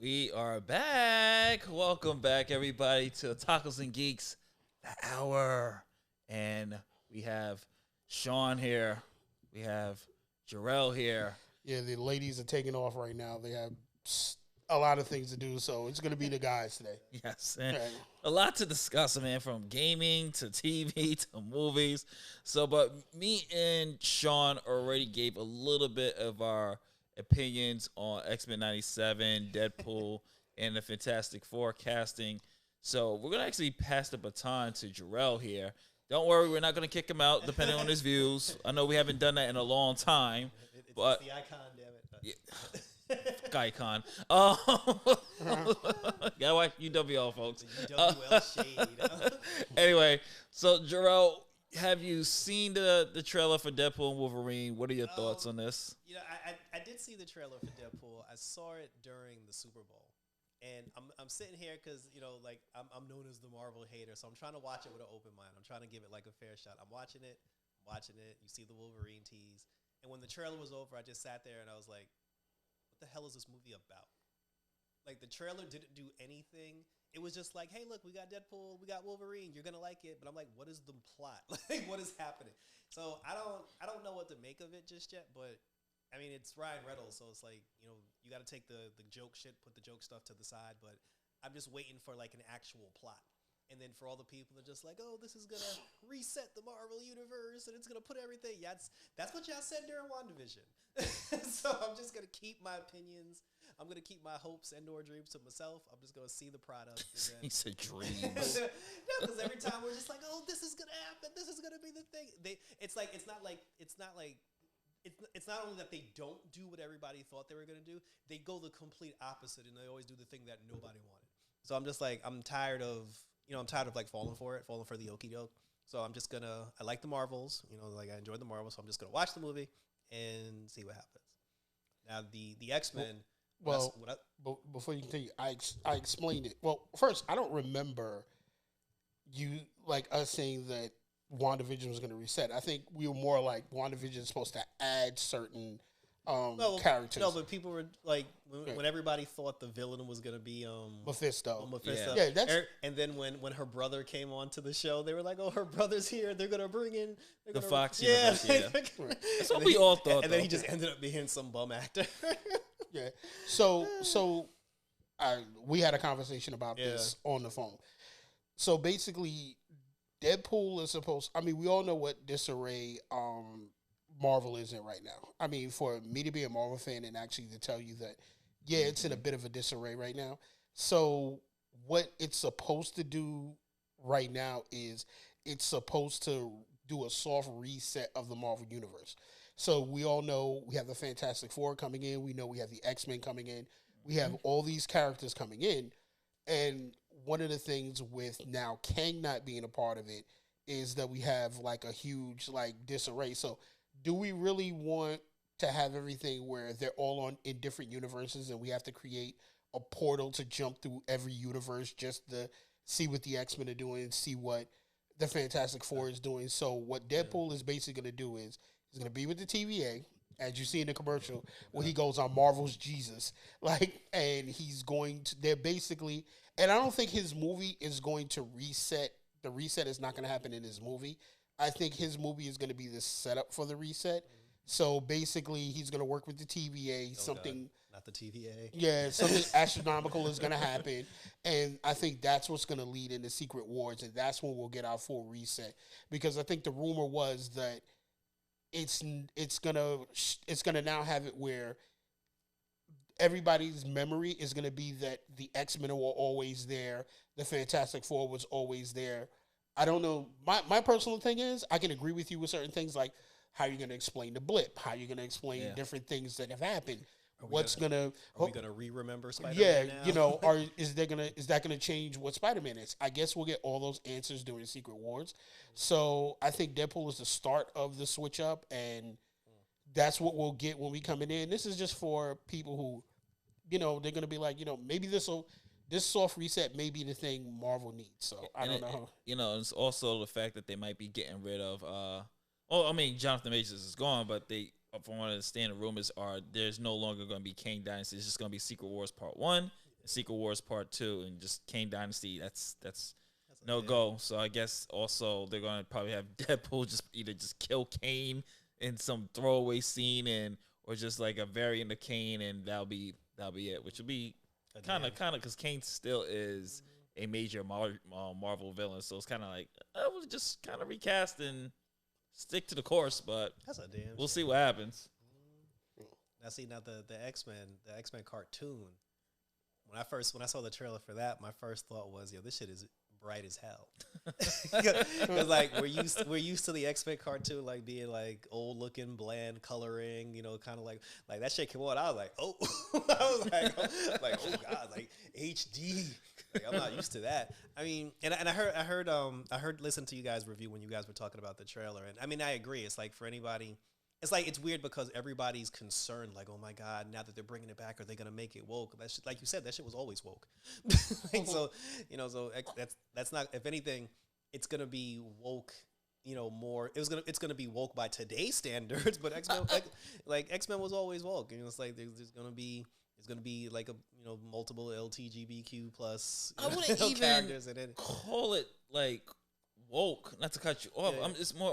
We are back. Welcome back, everybody, to Otakus and Geeks, the hour. And we have Sean here. We have Jarrell here. Yeah, the ladies are taking off right now. They have a lot of things to do, so it's going to be the guys today. Yes, and Okay. a lot to discuss, man, from gaming to TV to movies. But me and Sean already gave a little bit of our opinions on X-Men 97, Deadpool, and the Fantastic Four casting. So we're going to actually pass the baton to Jarrell here. Don't worry, we're not going to kick him out depending on his views. I know we haven't done that in a long time. But it's the icon, damn it. yeah. Icon. Gotta watch UWL, folks. The UWL shade. Anyway, so Jarrell, have you seen the trailer for Deadpool and Wolverine? What are your thoughts on this? I did see the trailer for Deadpool. I saw it during the Super Bowl. And I'm sitting here because, I'm known as the Marvel hater, so I'm trying to watch it with an open mind. I'm trying to give it like a fair shot. I'm watching it. You see the Wolverine tease. And when the trailer was over, I just sat there and I was like, what the hell is this movie about? Like, the trailer didn't do anything. It was just like, hey, look, we got Deadpool, we got Wolverine, you're going to like it. But I'm like, what is the plot? Like, what is happening? So I don't know what to make of it just yet, but I mean, it's Ryan Reynolds, so it's like, you got to take the joke shit, put the joke stuff to the side, but I'm just waiting for like an actual plot. And then for all the people that are just like, oh, this is going to reset the Marvel universe and it's going to put everything. Yeah, that's what y'all said during WandaVision. So I'm just going to keep my opinions. I'm going to keep my hopes and or dreams to myself. I'm just going to see the product. He said dreams. No, because every time we're just like, oh, this is going to happen. This is going to be the thing. It's not only that they don't do what everybody thought they were going to do. They go the complete opposite and they always do the thing that nobody wanted. So I'm just like, I'm tired of like falling for the okie doke. So I'm just gonna, I like the Marvels, I enjoyed the Marvels, so I'm just gonna watch the movie and see what happens. Now the X-Men. Before you continue, I explained it. Well, first, I don't remember you like us saying that WandaVision was going to reset. I think we were more like WandaVision is supposed to add certain characters. No, but people were like, when everybody thought the villain was going to be Mephisto. Yeah, and then when her brother came onto the show, they were like, oh, her brother's here. They're going to bring in the Fox universe. Yeah. That's what we all thought. And then he just ended up being some bum actor. Yeah. So we had a conversation about this on the phone. So basically, Deadpool is supposed. I mean, we all know what disarray Marvel is in right now. I mean, for me to be a Marvel fan and actually to tell you that, yeah, it's in a bit of a disarray right now. So what it's supposed to do right now is it's supposed to do a soft reset of the Marvel universe. So we all know we have the Fantastic Four coming in. We know we have the X-Men coming in. We have all these characters coming in. And one of the things with now Kang not being a part of it is that we have like a huge like disarray. So do we really want to have everything where they're all in different universes and we have to create a portal to jump through every universe just to see what the X-Men are doing, see what the Fantastic Four is doing? So what Deadpool is basically going to do is he's going to be with the TVA, as you see in the commercial, where he goes on Marvel's Jesus. And they're basically, and I don't think his movie is going to reset. The reset is not going to happen in his movie. I think his movie is going to be the setup for the reset. So basically, he's going to work with the TVA. Not the TVA. Yeah, something astronomical is going to happen. And I think that's what's going to lead into Secret Wars. And that's when we'll get our full reset. Because I think the rumor was that it's gonna now have it where everybody's memory is going to be that the X-Men were always there. The Fantastic Four was always there. I don't know. My personal thing is I can agree with you with certain things like how you're going to explain the blip, how you're going to explain different things that have happened. Are we gonna re-remember Spider-Man now? Is that gonna change what Spider-Man is? I guess we'll get all those answers during Secret Wars. So I think Deadpool is the start of the switch up, and that's what we'll get when we come in. This is just for people who, they're gonna be like, maybe this soft reset may be the thing Marvel needs. So I don't know. It's also the fact that they might be getting rid of. Jonathan Majors is gone, but they. From what I understand, the rumors are there's no longer going to be Kang Dynasty. It's just going to be Secret Wars Part 1 Secret Wars Part 2 and just Kane Dynasty, that's a no damn- go. So I guess also they're gonna probably have Deadpool just either just kill Kane in some throwaway scene and or just like a variant of Kane and that'll be it, which will be kind of because Kane still is a major Marvel villain, so it's kind of like I would just kind of recast and stick to the course, but That's a damn. we'll shame. see what happens. Now the X-Men cartoon. When I saw the trailer for that, my first thought was, yo, this shit is bright as hell. Because like we're used to the X-Men cartoon like being like old looking, bland coloring, kind of like that shit came on. I was like, oh, I was like, oh god, like HD. Like, I'm not used to that. I mean, and I heard listen to you guys review when you guys were talking about the trailer, and I mean I agree. It's like for anybody. It's like it's weird because everybody's concerned, like, oh my god, now that they're bringing it back, are they gonna make it woke? That shit, like you said, that shit was always woke. Like, so that's not. If anything, it's gonna be woke. More. It's gonna be woke by today's standards, but X-Men was always woke. It's like there's gonna be like a multiple LGBTQ plus. I wouldn't even characters in it. call it like woke. Not to cut you off. Yeah. It's more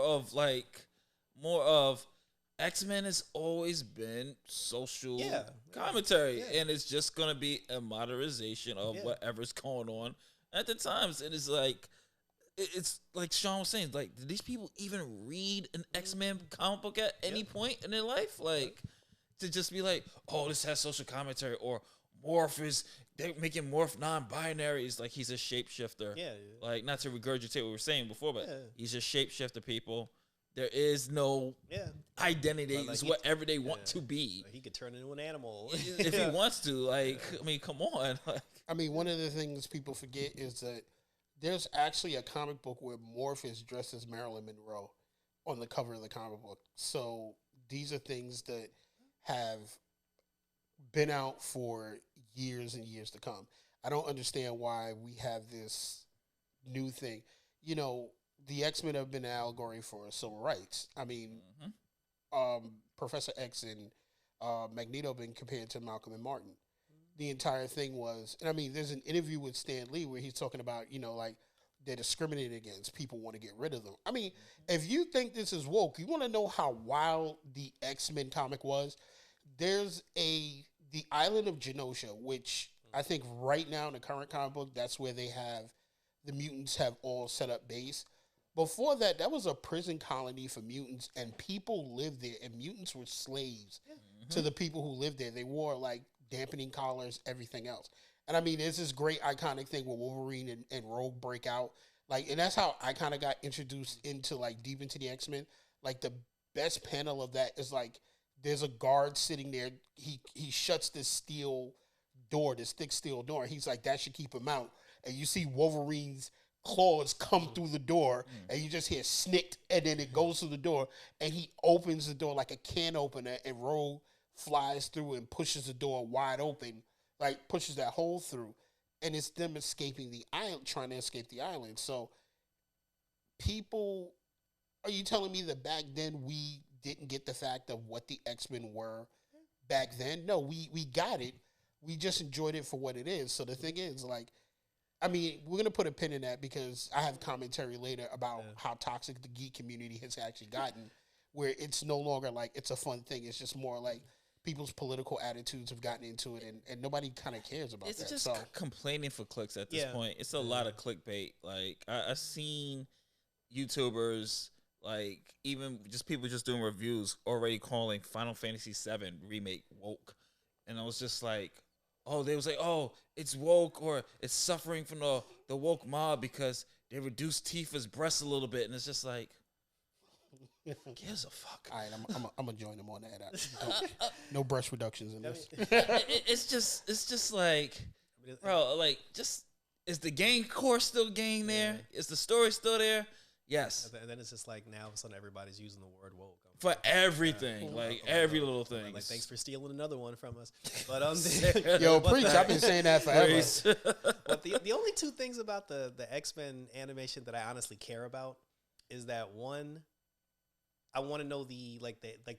of X-Men has always been social commentary, and it's just gonna be a modernization of whatever's going on at the times. It is like it's like Sean was saying, like, did these people even read an X-Men comic book at any point in their life? Like, to just be like, oh, this has social commentary, or they're making Morph non-binaries, like he's a shapeshifter. Yeah. Like, not to regurgitate what we were saying before, but he's a shapeshifter, people. There is no identity. It's whatever they want to be. Like he could turn into an animal if he wants to. Like, I mean, come on. I mean, one of the things people forget is that there's actually a comic book where Morph is dressed as Marilyn Monroe on the cover of the comic book. So these are things that have been out for years and years to come. I don't understand why we have this new thing. The X-Men have been an allegory for civil rights. I mean, Professor X and Magneto have been compared to Malcolm and Martin. The entire thing was, and I mean, there's an interview with Stan Lee where he's talking about, like they're discriminated against. People want to get rid of them. I mean, if you think this is woke, you want to know how wild the X-Men comic was. There's the island of Genosha, which I think right now in the current comic book, that's where they have the mutants have all set up base. Before that, that was a prison colony for mutants, and people lived there, and mutants were slaves to the people who lived there. They wore, like, dampening collars, everything else. And, I mean, there's this great iconic thing where Wolverine and Rogue break out. Like, and that's how I kind of got introduced into, like, deep into the X-Men. Like, the best panel of that is, like, there's a guard sitting there. He shuts this steel door, this thick steel door. He's like, that should keep him out. And you see Wolverine's claws come through the door, and you just hear snicked, and then it goes through the door, and he opens the door like a can opener, and Rogue flies through and pushes the door wide open, like pushes that hole through, and it's them escaping the island, trying to escape the island. So, are you telling me that back then we didn't get the fact of what the X-Men were back then? No, we got it. We just enjoyed it for what it is. So the thing is, like, I mean, we're going to put a pin in that because I have commentary later about how toxic the geek community has actually gotten, where it's no longer like it's a fun thing. It's just more like people's political attitudes have gotten into it, and nobody kind of cares about that. It's just complaining for clicks at this point. It's a lot of clickbait. Like, I've seen YouTubers, like, even just people just doing reviews already calling Final Fantasy VII Remake woke. And I was just like, oh, they was like, oh, it's woke, or it's suffering from the woke mob because they reduced Tifa's breasts a little bit, and it's just like, who gives a fuck? All right, I'm gonna join them on that. No breast reductions in this. It's just like, bro, like, just is the game core still game there? Is the story still there? Yes. And then it's just like now all of a sudden everybody's using the word woke for everything, like every little thing. Like, thanks for stealing another one from us. But yo, preach! I've been saying that forever. But the only two things about the X-Men animation that I honestly care about is that one, I want to know the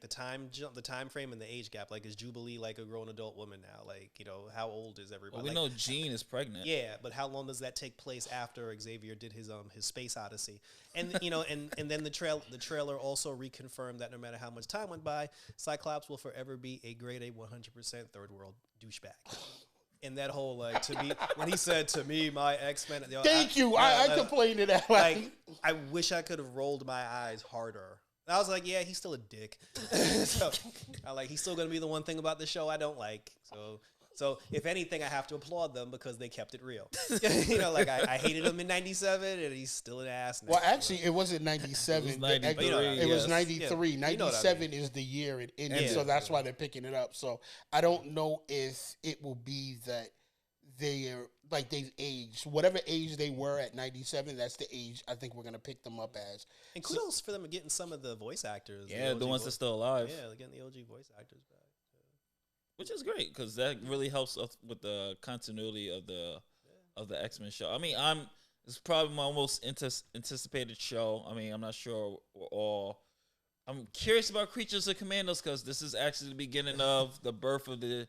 time jump, the time frame, and the age gap. Like, is Jubilee like a grown adult woman now? Like, how old is everybody? Well, we know Jean is pregnant. Yeah, but how long does that take place after Xavier did his space odyssey? And and then the trailer also reconfirmed that no matter how much time went by, Cyclops will forever be a grade A 100% third world douchebag. And that whole to me, when he said to me, my X-Men. Thank you. I complained to that. Like, I wish I could have rolled my eyes harder. I was like, yeah, he's still a dick. So he's still gonna be the one thing about the show I don't like. So if anything, I have to applaud them because they kept it real. I hated him in '97, and he's still an ass now. Well, actually, it wasn't '97. It was 93. It was 93. Yeah. 97 is the year it ended, so that's why they're picking it up. So I don't know if it will be that they're they've aged. Whatever age they were at 97, that's the age I think we're gonna pick them up as. And kudos for them getting some of the voice actors. Yeah, the ones that are still alive. Yeah, they're getting the OG voice actors back. Which is great because that really helps us with the continuity of the X-Men show. I mean, it's probably my most anticipated show. I mean, I'm not sure we're all. I'm curious about Creatures of Commandos because this is actually the beginning of the birth of the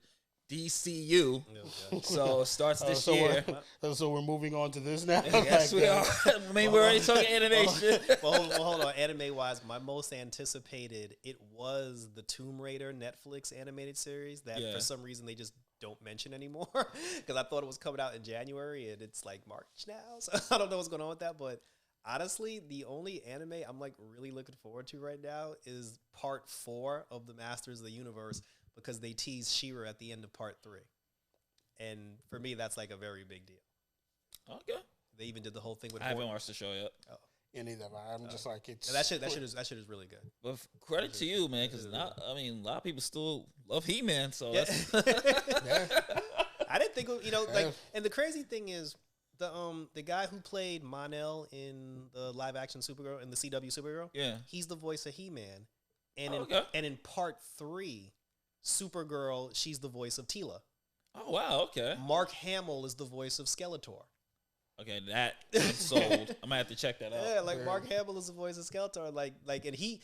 DCU. Okay. So it starts this year. So we're moving on to this now? Yes, we are. I mean, we're already talking animation. Hold on. Anime-wise, my most anticipated, it was the Tomb Raider Netflix animated series that for some reason they just don't mention anymore because I thought it was coming out in January and it's like March now. So I don't know what's going on with that, but honestly, the only anime I'm really looking forward to right now is part 4 of the Masters of the Universe, because they tease She-Ra at the end of part 3. And for me, that's a very big deal. Okay. They even did the whole thing with I haven't watched the show yet. Oh. Yeah, neither have I. I'm just it's... That shit is really good. But credit to you, man, because a lot of people still love He-Man, so that's... I didn't think, and the crazy thing is, the guy who played Mon-El in the live-action Supergirl, in the CW Supergirl, he's the voice of He-Man. And in part 3... Supergirl, she's the voice of Tila. Oh, wow, okay. Mark Hamill is the voice of Skeletor. Okay, that I'm sold. I'm gonna have to check that out. Yeah, Mark Hamill is the voice of Skeletor. And he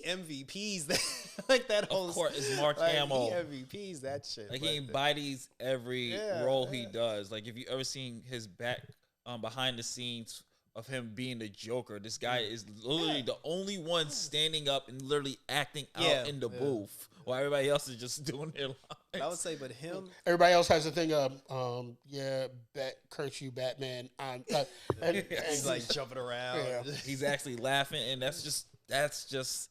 MVPs that that whole. Of course, it's Mark Hamill. He MVPs that shit. He embodies every role he does. If you ever seen his behind the scenes of him being the Joker, this guy is literally the only one standing up and literally acting out in the booth. While everybody else is just doing their lines. I would say, but him... Everybody else has the thing of, curse you, Batman. And he's jumping around. Yeah. He's actually laughing, and that's just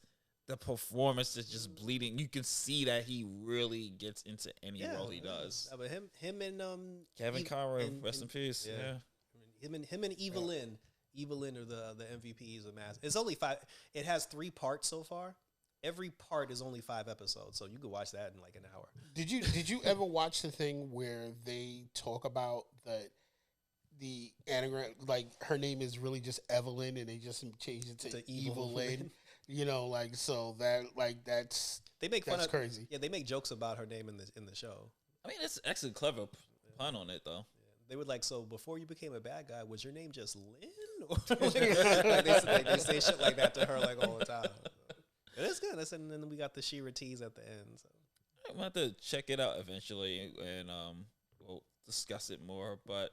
the performance that's just bleeding. You can see that he really gets into any role he does. But him and... Kevin Conroy, rest in peace. Yeah. Him and Evelyn. Evelyn are the MVPs of Mass. It's only 5... It has 3 parts so far. Every part is only 5 episodes, so you could watch that in an hour. Did you ever watch the thing where they talk about the anagram? Her name is really just Evelyn, and they just changed it to Evelyn. So that's they make fun of crazy. Yeah, they make jokes about her name in the show. I mean, it's actually a clever pun on it though. Yeah. They would so before you became a bad guy, was your name just Lynn? They say shit like that to her all the time. It is good. And then we got the She-Ra tease at the end. So I'm going to have to check it out eventually, and we'll discuss it more. But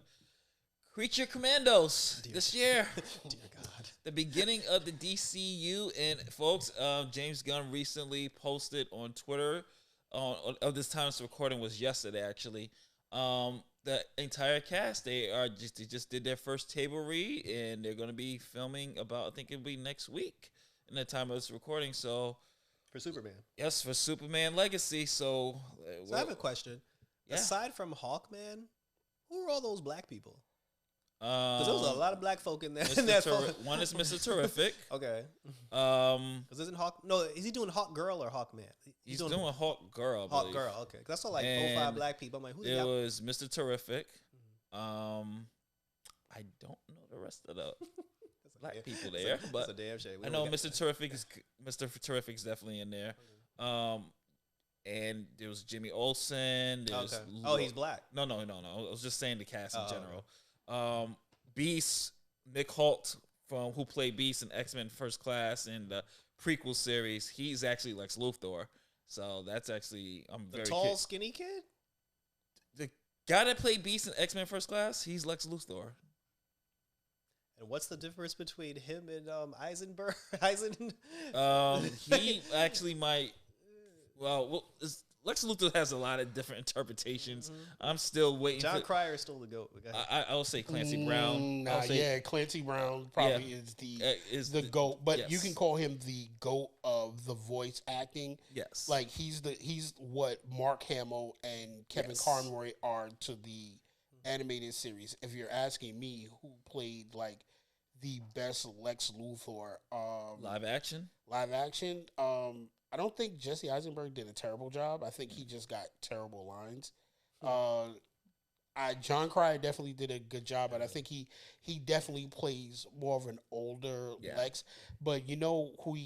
Creature Commandos this year. Dear God. The beginning of the DCU. And, folks, James Gunn recently posted on Twitter, of this time, this recording was yesterday, actually, the entire cast, they just did their first table read, and they're going to be filming I think it'll be next week. In the time of this recording, so for Superman, yes, for Superman Legacy. So I have a question. Yeah. Aside from Hawkman, who are all those black people? Because there was a lot of black folk in there. One is Mr. Terrific. Okay. Because isn't Hawk? No, is he doing Hawk Girl or Hawkman? He's doing Hawk Girl. Hawk Girl. Okay, because I saw 5 black people. I'm like, who's that? It was Mr. Terrific. I don't know the rest of the black people there, but that's a damn shame. I know Mr. Terrific is definitely in there. And there was Jimmy Olsen. He's black. No. I was just saying the cast in general. Beast, Nick Holt who played Beast in X-Men First Class, and the prequel series, he's actually Lex Luthor. So that's actually the tall, skinny kid. The guy that played Beast in X-Men First Class, he's Lex Luthor. And what's the difference between him and Eisenberg? He actually might. Well, Lex Luthor has a lot of different interpretations. Mm-hmm. I'm still waiting. John Cryer is still the GOAT. I'll say Clancy Brown. Clancy Brown probably is the GOAT, but you can call him the GOAT of the voice acting. Yes, like he's what Mark Hamill and Kevin Conroy are to the animated series. If you're asking me who played like the best Lex Luthor, live action. I don't think Jesse Eisenberg did a terrible job. I think he just got terrible lines. John Cryer definitely did a good job, but I think he definitely plays more of an older Lex. But you know who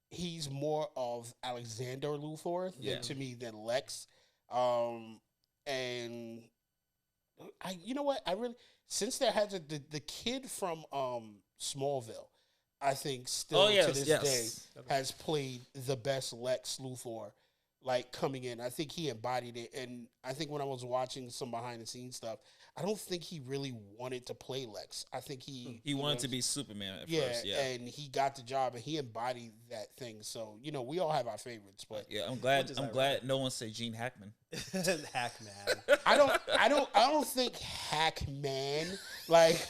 he's more of Alexander Luthor to me than Lex. And you know what? I really, since there has the kid from Smallville, I think still to this day has played the best Lex Luthor, like coming in. I think he embodied it. And I think when I was watching some behind the scenes stuff, I don't think he really wanted to play Lex. I think he wanted to be Superman at first. Yeah, and he got the job and he embodied that thing. So, we all have our favorites, but I'm glad no one said Gene Hackman. Hackman. I don't think Hackman like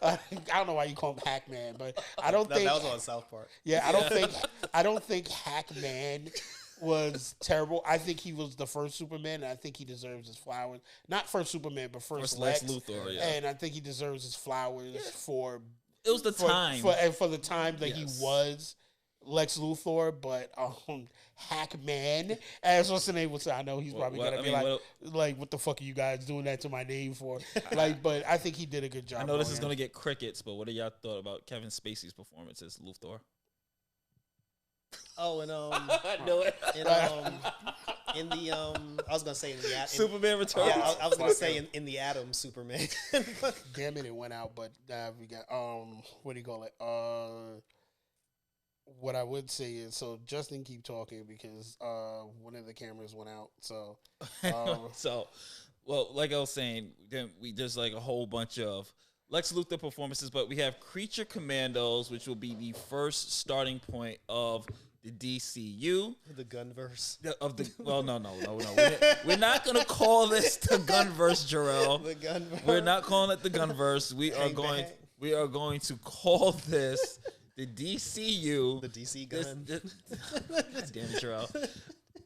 I don't know why you call him Hackman, but I don't think that was on South Park. Yeah, I don't think Hackman was terrible. I think he was the first Superman, and I think he deserves his flowers. Not first Superman, but first Lex Luthor. Yeah. And I think he deserves his flowers for it was the time for the time that he was Lex Luthor. But Hackman, as what's the name would say, I know he's probably gonna be like, what the fuck are you guys doing that to my name for? But I think he did a good job. I know this is gonna get crickets, but what do y'all thought about Kevin Spacey's performance as Luthor? Oh, and I know it. In the I was gonna say in the Superman Returns. Yeah, I was gonna say in the Atom Superman. Damn it went out, but we got what do you call it? What I would say is, so Justin, keep talking because one of the cameras went out. So well, like I was saying, then there's like a whole bunch of Lex Luthor performances, but we have Creature Commandos, which will be the first starting point of the DCU. The Gunverse. No. We're not going to call this the Gunverse, Jarrell. The Gunverse. We're not calling it the Gunverse. We are going to call this the DCU. The DC Gun. Damn it, Jarrell.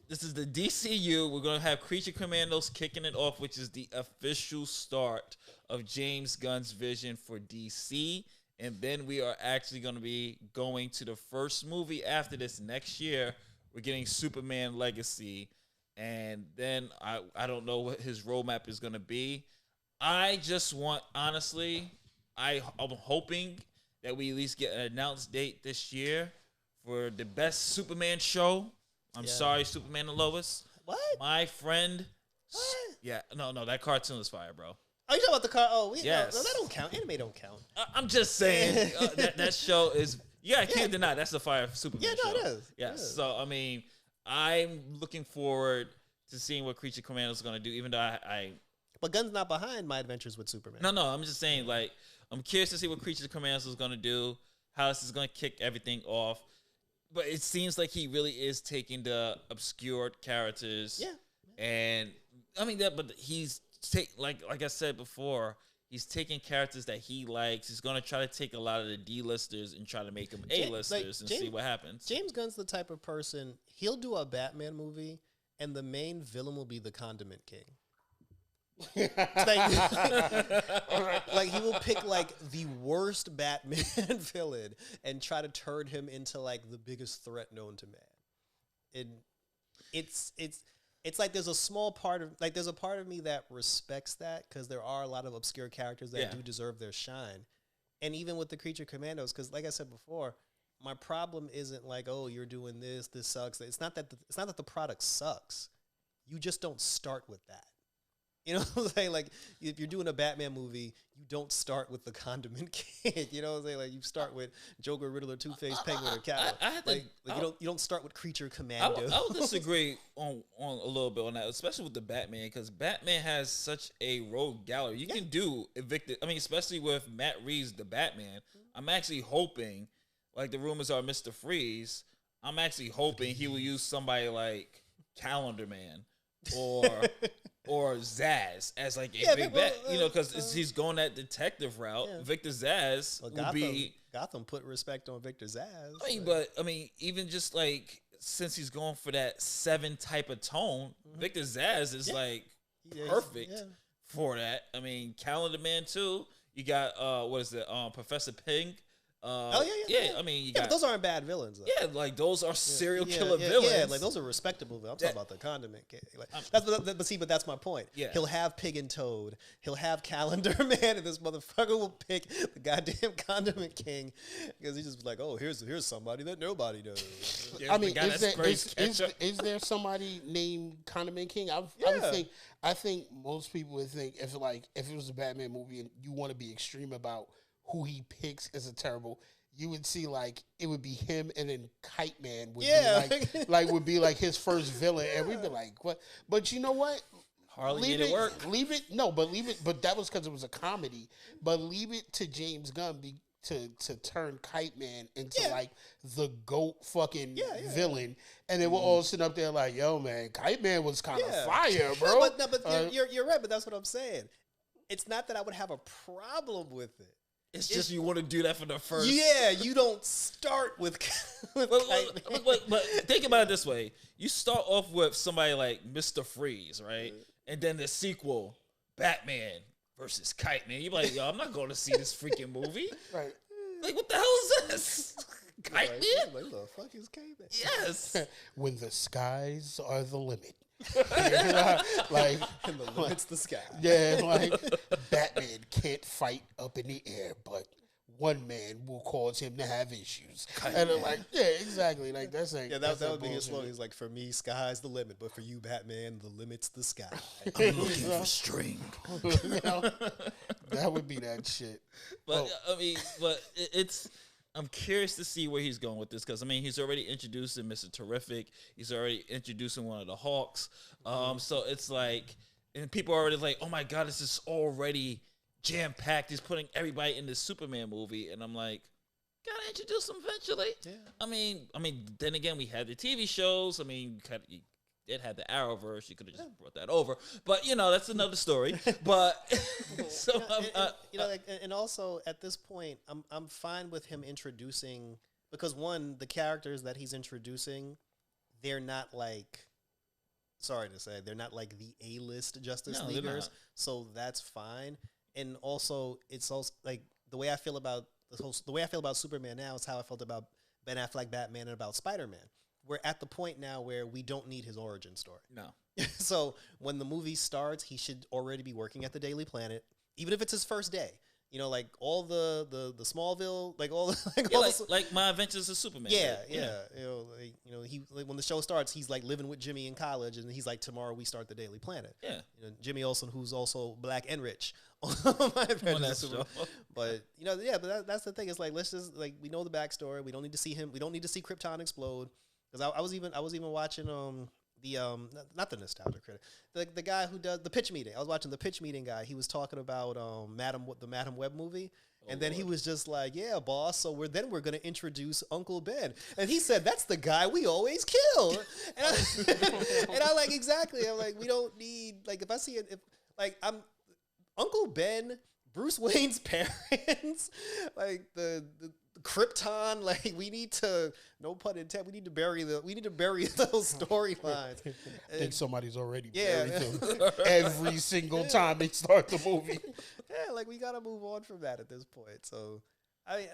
This is the DCU. We're going to have Creature Commandos kicking it off, which is the official start of James Gunn's vision for DC. And then we are actually going to be going to the first movie after this next year. We're getting Superman Legacy. And then I don't know what his roadmap is going to be. I just want, honestly, I'm hoping that we at least get an announced date this year for the best Superman show. I'm sorry, Superman and Lois. What? My friend. What? Yeah, no, that cartoon is fire, bro. Oh, you talking about the car? Oh, yes. No, that don't count. Anime don't count. I'm just saying that show is. I can't deny that's the fire Superman show. Yeah, no, it is. Yeah, so I mean, I'm looking forward to seeing what Creature Commandos is going to do. Even though I but Gunn's not behind My Adventures with Superman. No, I'm just saying, like, I'm curious to see what Creature Commandos is going to do, how this is going to kick everything off. But it seems like he really is taking the obscured characters. Yeah. And I mean but he's like I said before, he's taking characters that he likes. He's gonna try to take a lot of the D-listers and try to make them A-listers and see what happens. James Gunn's the type of person, he'll do a Batman movie and the main villain will be the Condiment King. Like he will pick like the worst Batman villain and try to turn him into like the biggest threat known to man. And it's like there's a part of me that respects that because there are a lot of obscure characters that do deserve their shine. And even with the Creature Commandos, because like I said before, my problem isn't like, oh, you're doing this sucks. It's not that the product sucks. You just don't start with that. You know what I'm saying? Like, if you're doing a Batman movie, you don't start with the Condiment King. You know what I'm saying? Like, you start with Joker, Riddler, Two-Face, Penguin, or Catwoman. You don't start with Creature Commando. I would disagree on a little bit on that, especially with the Batman, because Batman has such a rogue gallery. You can do Evicted. I mean, especially with Matt Reeves, the Batman. I'm actually hoping, like the rumors are, Mr. Freeze. I'm actually hoping he will use somebody like Calendar Man or Zaz as like a big bet, you know, because he's going that detective route. Yeah. Victor Zaz will be Gotham put respect on Victor Zaz. I mean, even just like since he's going for that 7 type of tone, Victor Zaz is like perfect for that. I mean, Calendar Man too. You got what is it? Professor Pink. Yeah. I mean, but those aren't bad villains, though. Yeah, like those are serial killer villains. Yeah, like those are respectable villains. I'm talking about the Condiment King. Like, but that's my point. Yeah. He'll have Pig and Toad. He'll have Calendar Man, and this motherfucker will pick the goddamn Condiment King because he's just like, oh, here's somebody that nobody knows. I mean, is there somebody named Condiment King? I think most people would think if it was a Batman movie and you want to be extreme about who he picks is a terrible. You would see like it would be him, and then Kite Man would be like his first villain, and we'd be like, what? But you know what? Hardly made it work. Leave it. No, but leave it. But that was because it was a comedy. But leave it to James Gunn to turn Kite Man into like the GOAT fucking villain, and then we're all sitting up there like, yo, man, Kite Man was kind of fire, bro. But you're right. But that's what I'm saying. It's not that I would have a problem with it. It's just you want to do that for the first. Yeah, you don't start with. but think about it this way: you start off with somebody like Mr. Freeze, right, and then the sequel, Batman versus Kite Man. You're like, yo, I'm not going to see this freaking movie. Right? Like, what the hell is this? Kite Man? Like, the fuck is Kite Man? Yes. When the skies are the limit. Like, and the limit's the sky. Yeah, like Batman can't fight up in the air, but one man will cause him to have issues. And I'm like, yeah, exactly. Like that's like that would be his slogan. He's like, for me, sky's the limit, but for you, Batman, the limit's the sky. I'm looking for string. You know, that would be that shit. But I mean, it's. I'm curious to see where he's going with this because, I mean, he's already introducing Mr. Terrific. He's already introducing one of the Hawks. So it's like, and people are already like, oh, my God, this is already jam-packed. He's putting everybody in this Superman movie. And I'm like, got to introduce them eventually. Yeah. I mean, then again, we had the TV shows. I mean, it had the Arrowverse. You could have just brought that over. But, you know, that's another story. But, so, and also at this point, I'm fine with him introducing, because one, the characters that he's introducing, they're not like, sorry to say, they're not like the A-list Justice Leaguers. So that's fine. And also, it's also like the way I feel about Superman now is how I felt about Ben Affleck Batman and about Spider-Man. We're at the point now where we don't need his origin story. No. So when the movie starts, he should already be working at the Daily Planet, even if it's his first day. You know, like all the Smallville, like all like My Adventures of Superman. Yeah. He when the show starts, he's like living with Jimmy in college, and he's like, tomorrow we start the Daily Planet. Yeah. You know, Jimmy Olsen, who's also black and rich. My Adventures of Superman. But but that's the thing. It's like, let's just we know the backstory. We don't need to see him. We don't need to see Krypton explode. Because I was even watching not the nostalgia critic, the guy who does the pitch meeting. I was watching the pitch meeting guy. He was talking about the Madam Web movie, and then he was just like, "Yeah, boss. So we're gonna introduce Uncle Ben," and he said, "That's the guy we always kill." And I like exactly. I'm like, we don't need if I see it I'm Uncle Ben, Bruce Wayne's parents, the Krypton, we need to, no pun intended, we need to bury those storylines. I think somebody's already buried them every single time they start the movie. Yeah, we gotta move on from that at this point. So I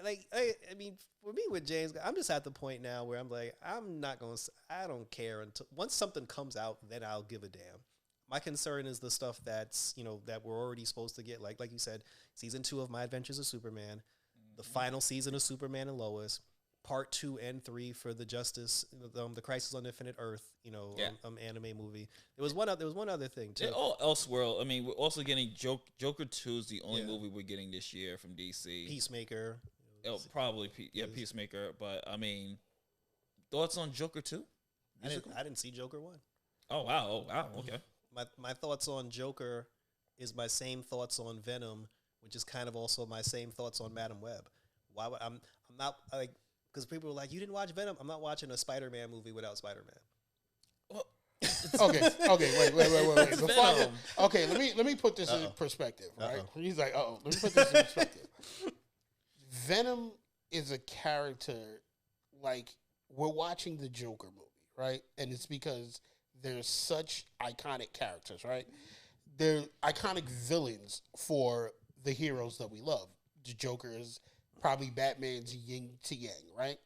mean, for me with James, I'm just at the point now where I'm like, I don't care until once something comes out, then I'll give a damn. My concern is the stuff that's, that we're already supposed to get, like you said, season 2 of My Adventures of Superman, the final season of Superman and Lois, part 2 and 3 for the the Crisis on Infinite Earth, anime movie. There was one other thing too. They're all Elseworld. I mean, we're also getting Joker 2 is the only movie we're getting this year from DC. Peacemaker. Probably Peacemaker. But I mean, thoughts on Joker 2? I didn't see Joker 1. Oh wow! Okay. My thoughts on Joker is my same thoughts on Venom, which is kind of also my same thoughts on Madam Web. Why would I'm not like, because people were like, you didn't watch Venom. I'm not watching a Spider-Man movie without Spider-Man. Well, okay, wait. Okay, let me put this in perspective, right? He's like, let me put this in perspective. Venom is a character, like, we're watching the Joker movie, right? And it's because there's such iconic characters, right? They're iconic villains for the heroes that we love. The Joker is probably Batman's yin to yang, right?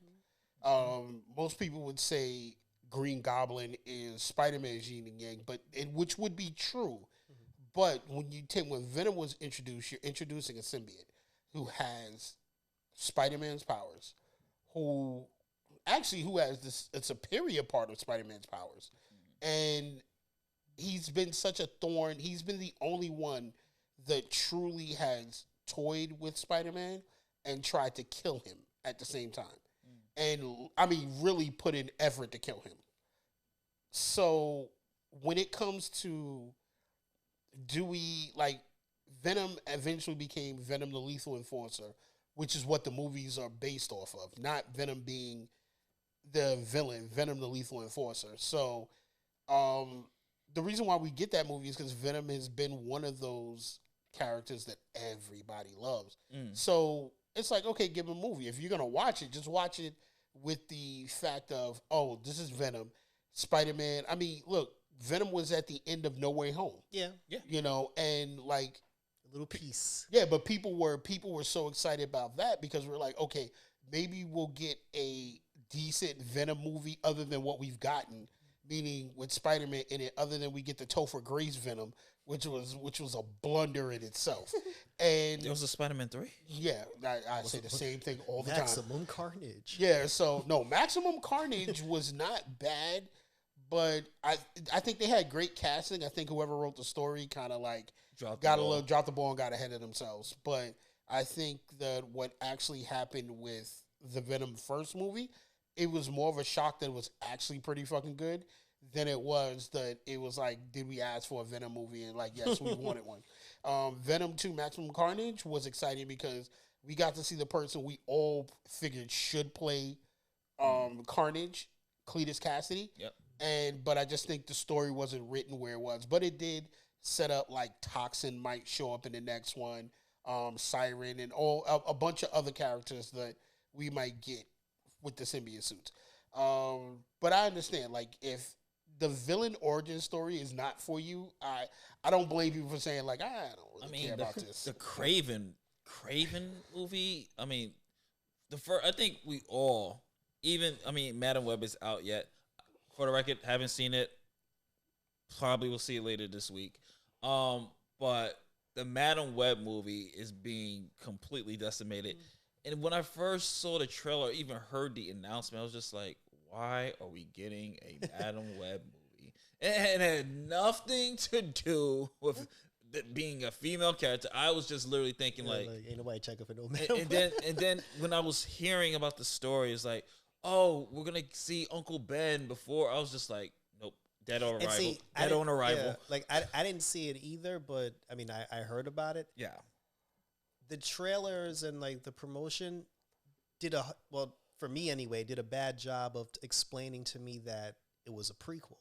Most people would say Green Goblin is Spider-Man's yin and yang, which would be true. But when Venom was introduced, you're introducing a symbiote who has Spider-Man's powers, who has a superior part of Spider-Man's powers. And he's been such a thorn. He's been the only one that truly has toyed with Spider-Man and tried to kill him at the same time. And, I mean, really put in effort to kill him. So, when it comes to, Venom eventually became Venom the Lethal Enforcer, which is what the movies are based off of, not Venom being the villain, Venom the Lethal Enforcer. So, the reason why we get that movie is because Venom has been one of those characters that everybody loves. So it's like, okay, give him a movie. If you're going to watch it, just watch it with the fact of, oh, this is Venom. Spider-Man. I mean, look, Venom was at the end of No Way Home. Yeah. And like a little piece. Yeah, but people were so excited about that because we're like, okay, maybe we'll get a decent Venom movie other than what we've gotten. Meaning with Spider-Man in it, other than we get the Topher Grace Venom, which was a blunder in itself. And there was a Spider-Man 3? Yeah, I say the same thing all the time. Maximum Carnage. Yeah, so no, Maximum Carnage was not bad, but I think they had great casting. I think whoever wrote the story kind of like dropped the ball and got ahead of themselves. But I think that what actually happened with the Venom first movie, it was more of a shock that it was actually pretty fucking good than it was that it was like, did we ask for a Venom movie? And like, yes, we wanted one. Venom 2 Maximum Carnage was exciting because we got to see the person we all figured should play Carnage, Cletus Cassidy. Yep. But I just think the story wasn't written where it was. But it did set up like Toxin might show up in the next one, Siren, and a bunch of other characters that we might get with the symbiote suits. But I understand, like, if the villain origin story is not for you, I don't blame people for saying, like, I don't really care about this. The Craven movie, I mean, I think we all, Madam Web is out yet. For the record, haven't seen it. Probably will see it later this week. But the Madam Web movie is being completely decimated. And when I first saw the trailer, even heard the announcement, I was just like, why are we getting a Madam Web movie? And it had nothing to do with being a female character. I was just literally thinking like ain't nobody checking for no Madam Web. And then when I was hearing about the story, it's like, oh, we're going to see Uncle Ben before. I was just like, nope, dead on arrival. Dead on arrival. Yeah, like, I didn't see it either, but, I mean, I heard about it. Yeah. The trailers and like the promotion for me anyway, did a bad job of explaining to me that it was a prequel.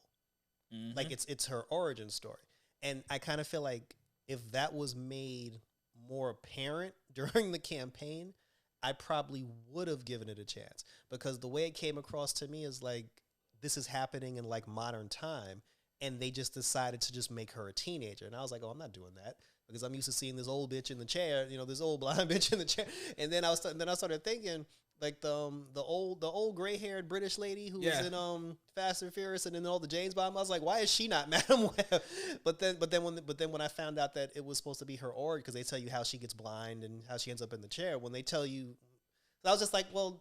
Like it's her origin story. And I kind of feel like if that was made more apparent during the campaign, I probably would have given it a chance, because the way it came across to me is like, this is happening in like modern time, and they just decided to just make her a teenager. And I was like, oh, I'm not doing that, because I'm used to seeing this old bitch in the chair, this old blind bitch in the chair. And then I started thinking, like the old gray-haired British lady who was in Fast and Furious and in all the James Bond. I was like, why is she not Madam Web? But then when I found out that it was supposed to be her origin, because they tell you how she gets blind and how she ends up in the chair. When they tell you, I was just like, well,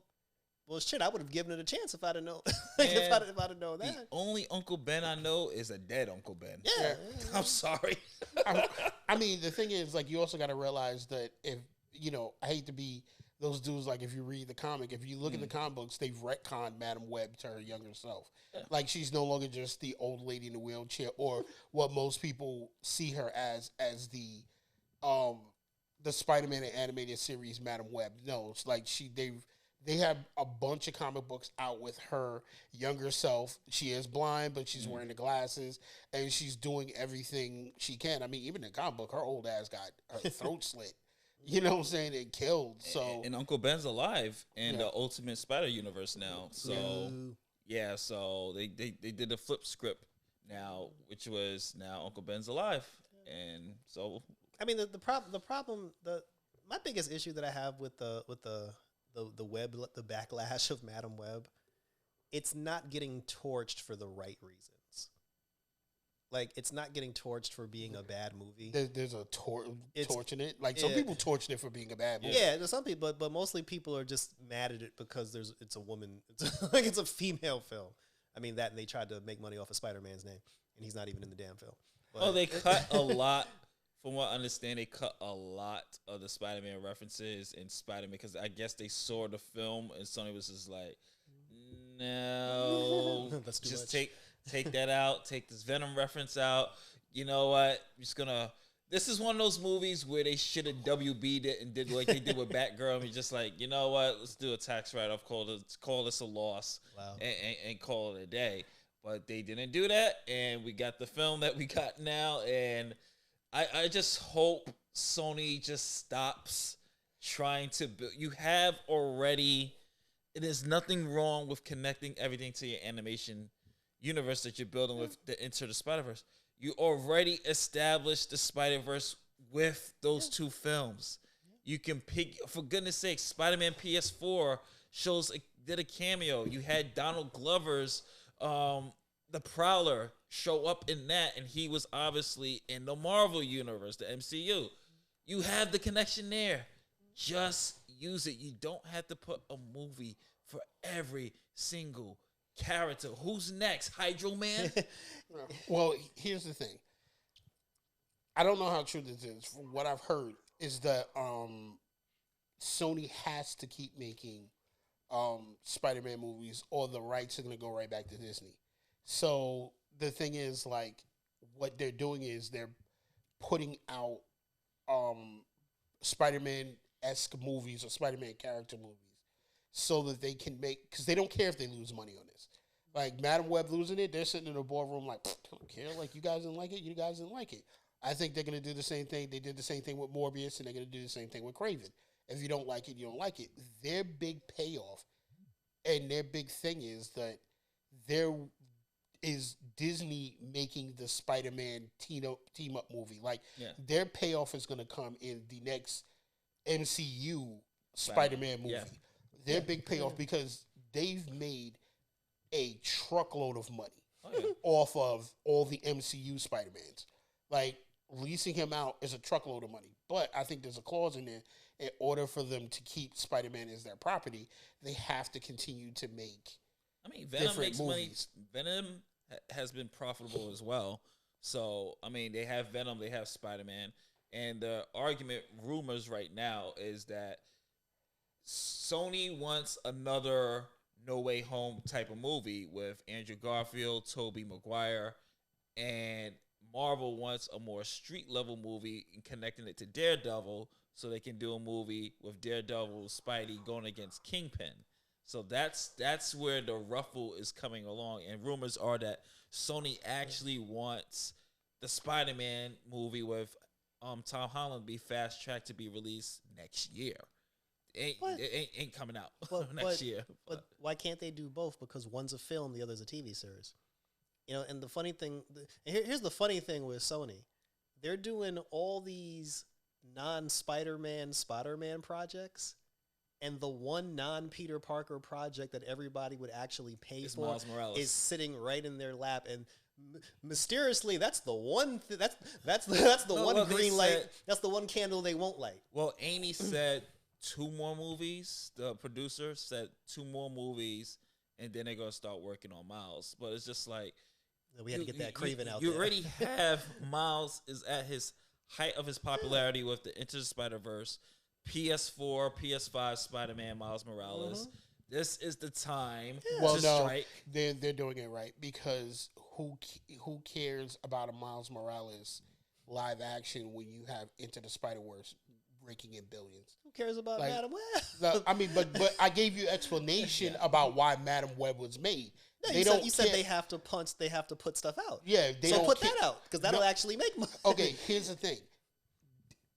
Well, shit, I would have given it a chance if I'd have known. if I'd have known that. The only Uncle Ben I know is a dead Uncle Ben. Yeah. I'm sorry. I mean, the thing is, like, you also got to realize that if, I hate to be those dudes, like, if you read the comic, if you look at the comic books, they've retconned Madam Web to her younger self. Yeah. Like, she's no longer just the old lady in the wheelchair or what most people see her as the Spider-Man animated series Madam Web. No, it's like they have a bunch of comic books out with her younger self. She is blind, but she's wearing the glasses, and she's doing everything she can. I mean, even in the comic book, her old ass got her throat slit. You know what I'm saying? And killed. So and Uncle Ben's alive in the Ultimate Spider Universe now. So so they did a flip script now, which was now Uncle Ben's alive, and so I mean the problem my biggest issue that I have with the web, the backlash of Madam Web, it's not getting torched for the right reasons. Like, it's not getting torched for being a bad movie. There's a torching it. Like, some people torched it for being a bad movie. Yeah, there's some people, but mostly people are just mad at it because it's a woman. It's a female film. I mean, that, and they tried to make money off of Spider-Man's name, and he's not even in the damn film. But they cut a lot. From what I understand, they cut a lot of the Spider-Man references in Spider-Man because I guess they saw the film and Sony was just like, no, that's too just much. Take that out. Take this Venom reference out. You know what? I'm just gonna. This is one of those movies where they should have WB'd it and did like they did with Batgirl. And be just like, you know what? Let's do a tax write-off. Call this a loss. Wow. And call it a day. But they didn't do that, and we got the film that we got now. And I just hope Sony just stops trying to build. You have already. There's nothing wrong with connecting everything to your animation universe that you're building with the Into the Spider-Verse. You already established the Spider-Verse with those two films. You can pick, for goodness sake, Spider-Man PS4 did a cameo. You had Donald Glover's the Prowler show up in that, and he was obviously in the Marvel universe, the MCU. You have the connection there. Just use it. You don't have to put a movie for every single character. Who's next? Hydro Man? Well, here's the thing. I don't know how true this is. From what I've heard is that Sony has to keep making Spider-Man movies, or the rights are going to go right back to Disney. So the thing is, like, what they're doing is they're putting out Spider-Man-esque movies or Spider-Man character movies so that they can make, because they don't care if they lose money on this. Like, Madam Web losing it, they're sitting in a boardroom like, I don't care. Like, you guys didn't like it, you guys didn't like it. I think they're going to do the same thing. They did the same thing with Morbius, and they're going to do the same thing with Kraven. If you don't like it, you don't like it. Their big payoff and their big thing is that there is Disney making the Spider-Man team-up movie. Like, their payoff is going to come in the next MCU Spider-Man movie. Yeah. Their big payoff, because they've made a truckload of money off of all the MCU Spider-Mans. Like, leasing him out is a truckload of money. But I think there's a clause in there, in order for them to keep Spider-Man as their property, they have to continue to make Venom makes movies. Money. Venom has been profitable as well. So, I mean, they have Venom, they have Spider-Man. And the argument, rumors right now, is that Sony wants another No Way Home type of movie with Andrew Garfield, Tobey Maguire, and Marvel wants a more street-level movie and connecting it to Daredevil so they can do a movie with Daredevil, Spidey going against Kingpin. So that's where the ruffle is coming along. And rumors are that Sony actually wants the Spider-Man movie with Tom Holland be fast-tracked to be released next year. It ain't coming out next year. But why can't they do both? Because one's a film, the other's a TV series. You know, and the funny thing, here's the funny thing with Sony. They're doing all these non-Spider-Man, Spider-Man projects, and the one non-Peter Parker project that everybody would actually pay for is sitting right in their lap. And mysteriously, that's the one. That's the one green light. That's the one candle they won't light. Well, Amy said 2 more movies. The producer said 2 more movies, and then they're gonna start working on Miles. But it's just like we had to get that Craven out you there. already have Miles is at his height of his popularity with the Into the Spider-Verse, PS4, PS5 Spider-Man Miles Morales. This is the time to strike. They're doing it right because who cares about a Miles Morales live action when you have Into the Spider-Verse raking in billions? Who cares about Madam Web? I mean, but I gave you explanation about why Madam Web was made. No, you said they have to punch, they have to put stuff out. Yeah, they don't put that out because that'll actually make money. Okay, here's the thing.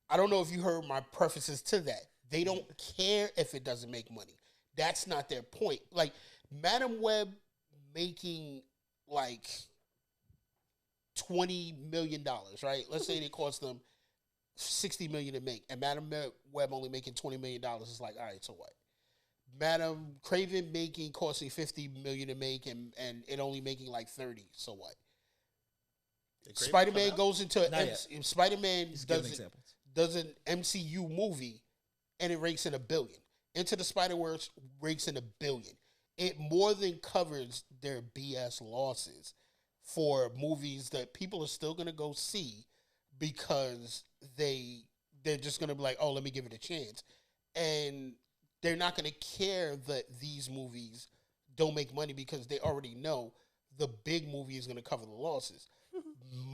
I don't know if you heard my prefaces to that. They don't care if it doesn't make money. That's not their point. Like Madam Web making like $20 million, right? Let's say it cost them $60 million to make, and Madam Web only making $20 million. It's like, all right, so what? Madam Craven costing $50 million to make, and it only making like 30. So what? Spider-Man goes into Spider-Man does an MCU movie, and it rakes in $1 billion. Into the Spider-Verse rakes in $1 billion. It more than covers their BS losses for movies that people are still going to go see because they're just going to be like, oh, let me give it a chance, and they're not going to care that these movies don't make money because they already know the big movie is going to cover the losses.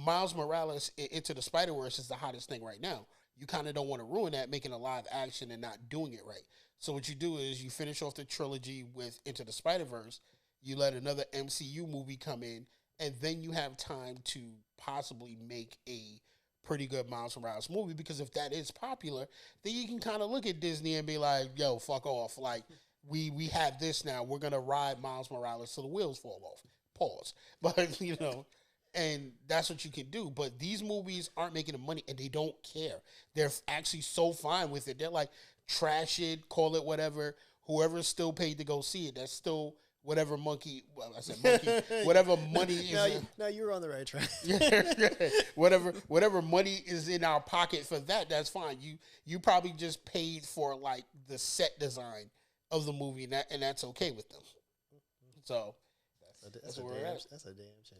Miles Morales Into the Spider-Verse is the hottest thing right now. You kind of don't want to ruin that, making a live action and not doing it right. So what you do is you finish off the trilogy with Into the Spider-Verse, you let another MCU movie come in, and then you have time to possibly make a pretty good Miles Morales movie, because if that is popular, then you can kind of look at Disney and be like, yo, fuck off. Like, we have this now. We're going to ride Miles Morales till the wheels fall off. Pause. But, you know, and that's what you can do. But these movies aren't making the money, and they don't care. They're actually so fine with it. They're like, trash it, call it whatever. Whoever's still paid to go see it, that's still whatever whatever money is. No, you were on the right track. whatever money is in our pocket for that, that's fine. You probably just paid for like the set design of the movie, and that's okay with them. So that's where we're at. That's a damn shame.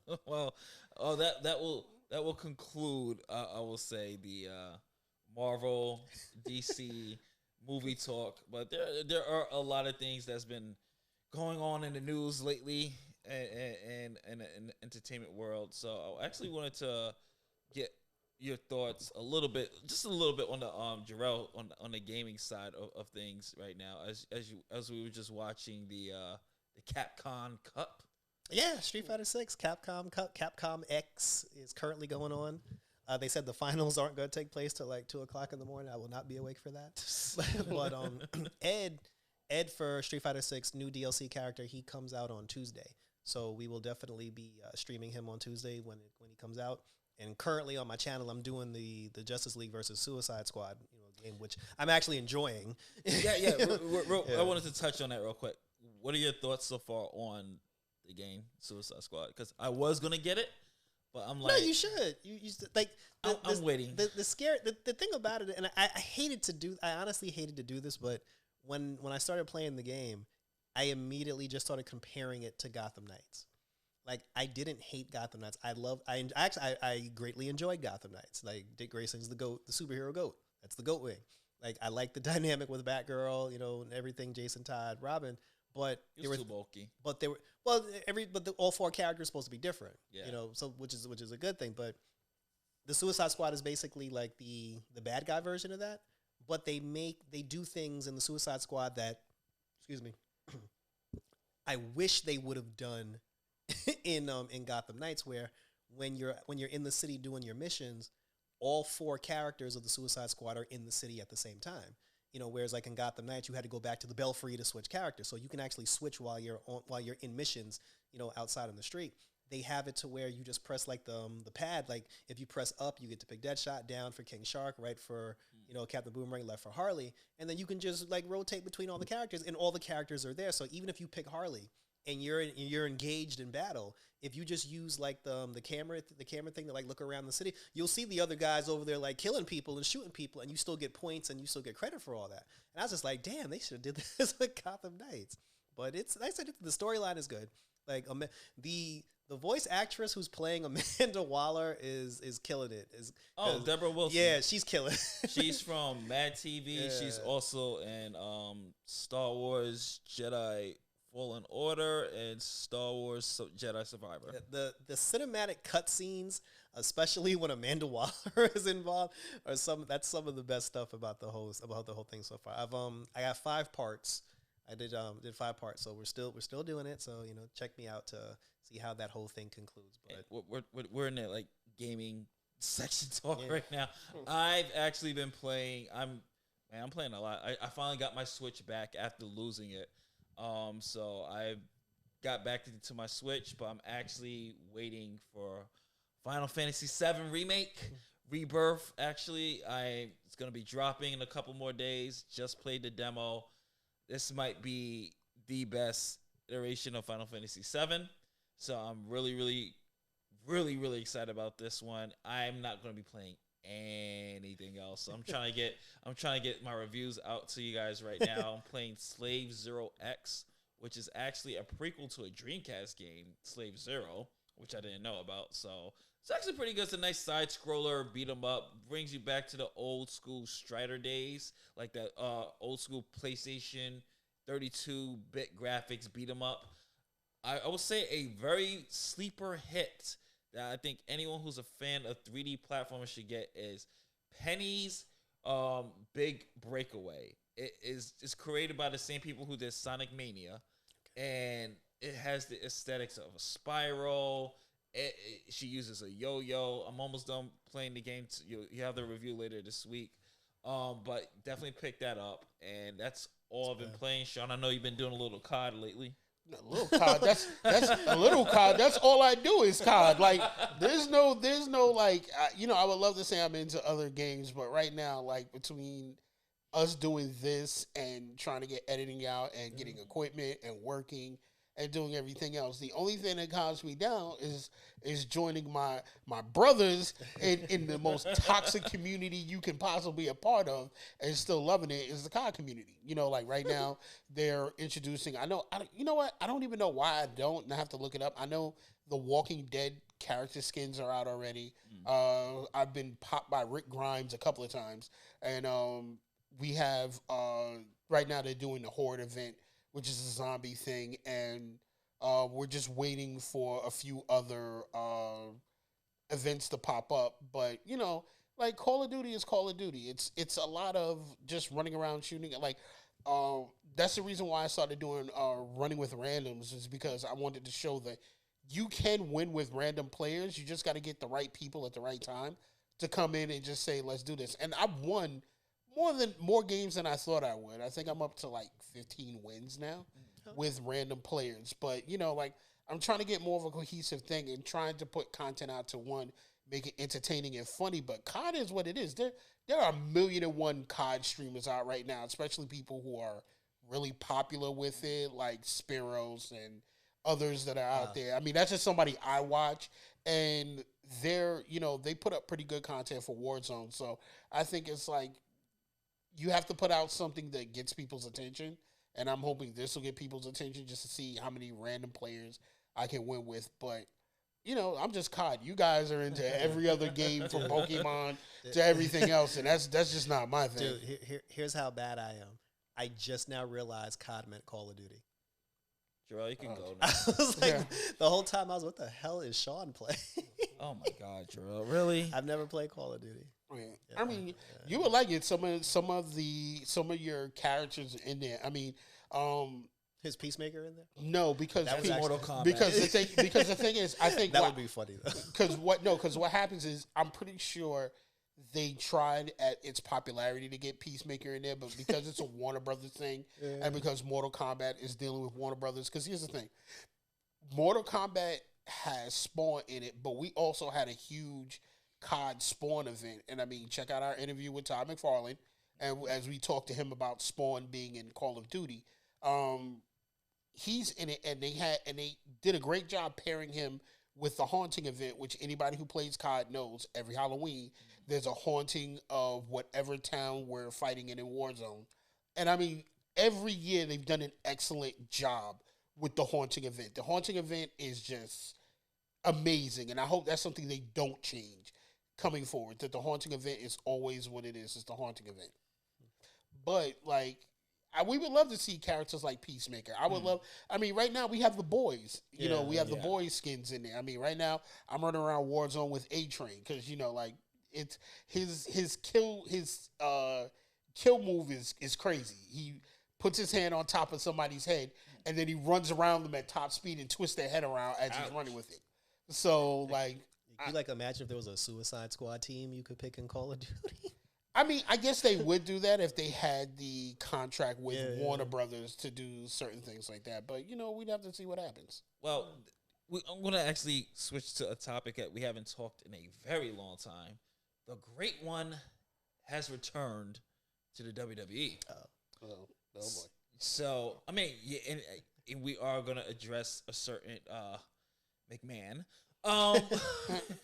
Yeah. Well, that will conclude. I will say the Marvel DC movie talk, but there are a lot of things that's been going on in the news lately and in the entertainment world. So I actually wanted to get your thoughts just a little bit on the Jarrell on the gaming side of things right now, as we were just watching the Capcom Cup. Yeah, Street Fighter 6 Capcom Cup, Capcom X is currently going on. They said the finals aren't going to take place till like 2:00 in the morning. I will not be awake for that. But Ed for Street Fighter 6 new DLC character, he comes out on Tuesday, so we will definitely be streaming him on Tuesday when he comes out. And currently on my channel, I'm doing the Justice League versus Suicide Squad game, which I'm actually enjoying. Yeah. I wanted to touch on that real quick. What are your thoughts so far on the game Suicide Squad? Because I was gonna get it, but I'm like, no, you should. You like. I'm waiting. The thing about it, and I honestly hated to do this, but when I started playing the game, I immediately just started comparing it to Gotham Knights. Like, I didn't hate Gotham Knights. I greatly enjoyed Gotham Knights. Like, Dick Grayson's the GOAT, the superhero GOAT. That's the GOAT wing. Like, I like the dynamic with Batgirl, and everything. Jason Todd, Robin. But it was too bulky. But they were all 4 characters supposed to be different. Yeah. So which is a good thing. But the Suicide Squad is basically like the bad guy version of that. But they do things in the Suicide Squad that, excuse me, I wish they would have done in Gotham Knights, where when you're in the city doing your missions, all 4 characters of the Suicide Squad are in the city at the same time. Whereas like in Gotham Knights, you had to go back to the Belfry to switch characters, so you can actually switch while you're in missions, outside on the street. They have it to where you just press like the pad. Like if you press up, you get to pick Deadshot, down for King Shark, right for Captain Boomerang, left for Harley, and then you can just like rotate between all the characters, and all the characters are there. So even if you pick Harley, and you're engaged in battle, if you just use like the camera thing to like look around the city, you'll see the other guys over there like killing people and shooting people, and you still get points and you still get credit for all that. And I was just like, damn, they should have did this with Gotham Knights. But it's like I said, the storyline is good. Like the voice actress who's playing Amanda Waller is killing it. Deborah Wilson. Yeah, she's killing. She's from Mad TV. Yeah. She's also in Star Wars Jedi Fallen Order and Star Wars Jedi Survivor. The cinematic cutscenes, especially when Amanda Waller is involved, that's some of the best stuff about the whole thing so far. I got 5 parts. I did 5 parts, so we're still doing it. So check me out to see how that whole thing concludes. But we're in that like gaming section talk right now. I've actually been playing. I'm playing a lot. I finally got my Switch back after losing it. So I got back to my Switch, but I'm actually waiting for Final Fantasy VII Remake, Rebirth. Actually, it's gonna be dropping in a couple more days. Just played the demo. This might be the best iteration of Final Fantasy VII. So I'm really, really, really, really excited about this one. I'm not going to be playing anything else. So I'm trying to get my reviews out to you guys right now. I'm playing Slave Zero X, which is actually a prequel to a Dreamcast game, Slave Zero, which I didn't know about. So it's actually pretty good. It's a nice side scroller, beat 'em up, brings you back to the old school Strider days, like that old school PlayStation 32-bit graphics beat 'em up. I would say a very sleeper hit that I think anyone who's a fan of 3D platformers should get is Penny's Big Breakaway. It's created by the same people who did Sonic Mania, and it has the aesthetics of a spiral. She uses a yo-yo. I'm almost done playing the game. You have the review later this week. But definitely pick that up. And that's all I've been playing. Sean, I know you've been doing a little COD lately. A little COD. That's a little COD. That's all I do is COD. Like there's no like I would love to say I'm into other games, but right now, like between us doing this and trying to get editing out and getting equipment and working and doing everything else, the only thing that calms me down is joining my brothers in the most toxic community you can possibly be a part of and still loving it is the COD community. Like right now they're introducing. I don't even know why I don't, and I have to look it up. I know the Walking Dead character skins are out already. I've been popped by Rick Grimes a couple of times, and we have right now they're doing the Horde event, which is a zombie thing, and we're just waiting for a few other events to pop up. But like Call of Duty is Call of Duty. It's a lot of just running around shooting. Like that's the reason why I started doing running with randoms, is because I wanted to show that you can win with random players. You just got to get the right people at the right time to come in and just say, let's do this. And I've won more games than I thought I would. I think I'm up to like 15 wins now with random players. But like I'm trying to get more of a cohesive thing and trying to put content out to make it entertaining and funny. But COD is what it is. There are 1,000,001 COD streamers out right now, especially people who are really popular with it, like Spiros and others that are out there. I mean, that's just somebody I watch, and they put up pretty good content for Warzone. So I think it's like, you have to put out something that gets people's attention, and I'm hoping this will get people's attention just to see how many random players I can win with. But, I'm just COD. You guys are into every other game from Pokemon to everything else, and that's just not my thing. Dude, here's how bad I am. I just now realized COD meant Call of Duty. Jarrell, you can go now. I was like, the whole time I was, what the hell is Sean playing? Oh my God, Jarrell, really? I've never played Call of Duty. Yeah. I mean, you would like it. Some of your characters in there. I mean, his Peacemaker in there? No, because Mortal Kombat. Because the thing is, I think that would be funny though. Because what happens is, I'm pretty sure they tried at its popularity to get Peacemaker in there, but because it's a Warner Brothers thing, and because Mortal Kombat is dealing with Warner Brothers, because here's the thing, Mortal Kombat has Spawn in it, but we also had a huge COD Spawn event. And I mean, check out our interview with Todd McFarlane, and as we talked to him about Spawn being in Call of Duty, he's in it, and they did a great job pairing him with the haunting event, which anybody who plays COD knows. Every Halloween, there's a haunting of whatever town we're fighting in Warzone, and I mean, every year they've done an excellent job with the haunting event. The haunting event is just amazing, and I hope that's something they don't change coming forward. That the haunting event is always what it is. It's the haunting event. But like, we would love to see characters like Peacemaker. I would love. I mean, right now we have the boys. You know, we have the boys skins in there. I mean, right now I'm running around Warzone with A-Train because like it's his kill move is crazy. He puts his hand on top of somebody's head and then he runs around them at top speed and twists their head around as he's running with it. So like, you like imagine if there was a Suicide Squad team you could pick in Call of Duty. I mean, I guess they would do that if they had the contract with Warner Brothers to do certain things like that. But, we'd have to see what happens. Well, I'm going to actually switch to a topic that we haven't talked in a very long time. The Great One has returned to the WWE. Oh boy. So, I mean, and we are going to address a certain McMahon.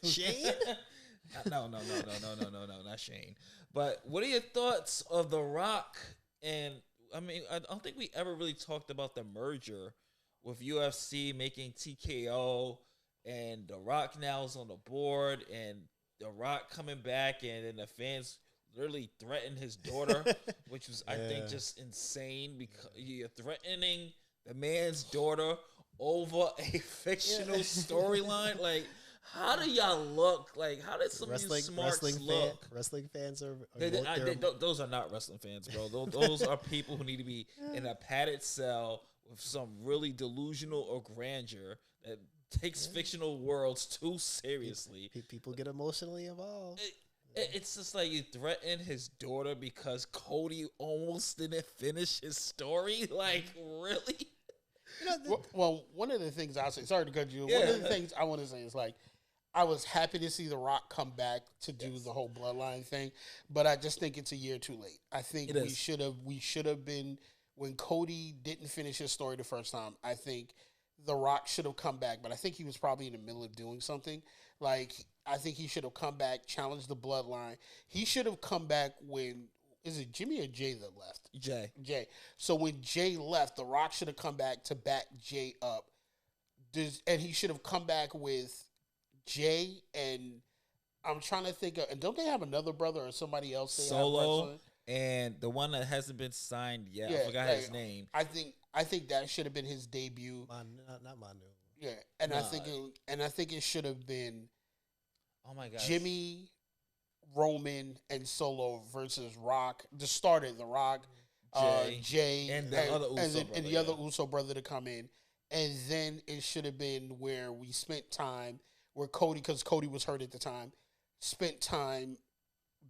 Shane? No, not Shane. But what are your thoughts of The Rock? And I mean, I don't think we ever really talked about the merger with UFC making TKO and The Rock now is on the board and The Rock coming back and then the fans literally threatened his daughter, which was, I think, just insane because you're threatening the man's daughter over a fictional storyline. Like, how do y'all look? Like, how did some of you smarts look? Wrestling fans are those are not wrestling fans, bro. Those are people who need to be in a padded cell with some really delusional or grandeur that takes fictional worlds too seriously. People get emotionally involved. It's just like you threaten his daughter because Cody almost didn't finish his story. Like, really? Well, one of the things I'll say, sorry to cut you. One of the things I want to say is like, I was happy to see The Rock come back to do the whole bloodline thing, but I just think it's a year too late. I think we should have been, when Cody didn't finish his story the first time, I think The Rock should have come back, but I think he was probably in the middle of doing something. Like, I think he should have come back, challenged the bloodline. He should have come back when, is it Jimmy or Jay that left? Jay. So when Jay left, The Rock should have come back to back Jay up. And he should have come back with Jay, and I'm trying to think of, and don't they have another brother or somebody else? Solo, and the one that hasn't been signed yet. I forgot his name. I think that should have been his debut. Not Manu. Yeah, and I think it should have been. Oh my God, Jimmy, Roman, and Solo versus Rock. The starter, The Rock, Jay, and the other Uso brother to come in, and then it should have been where we spent time. Where Cody, because Cody was hurt at the time, spent time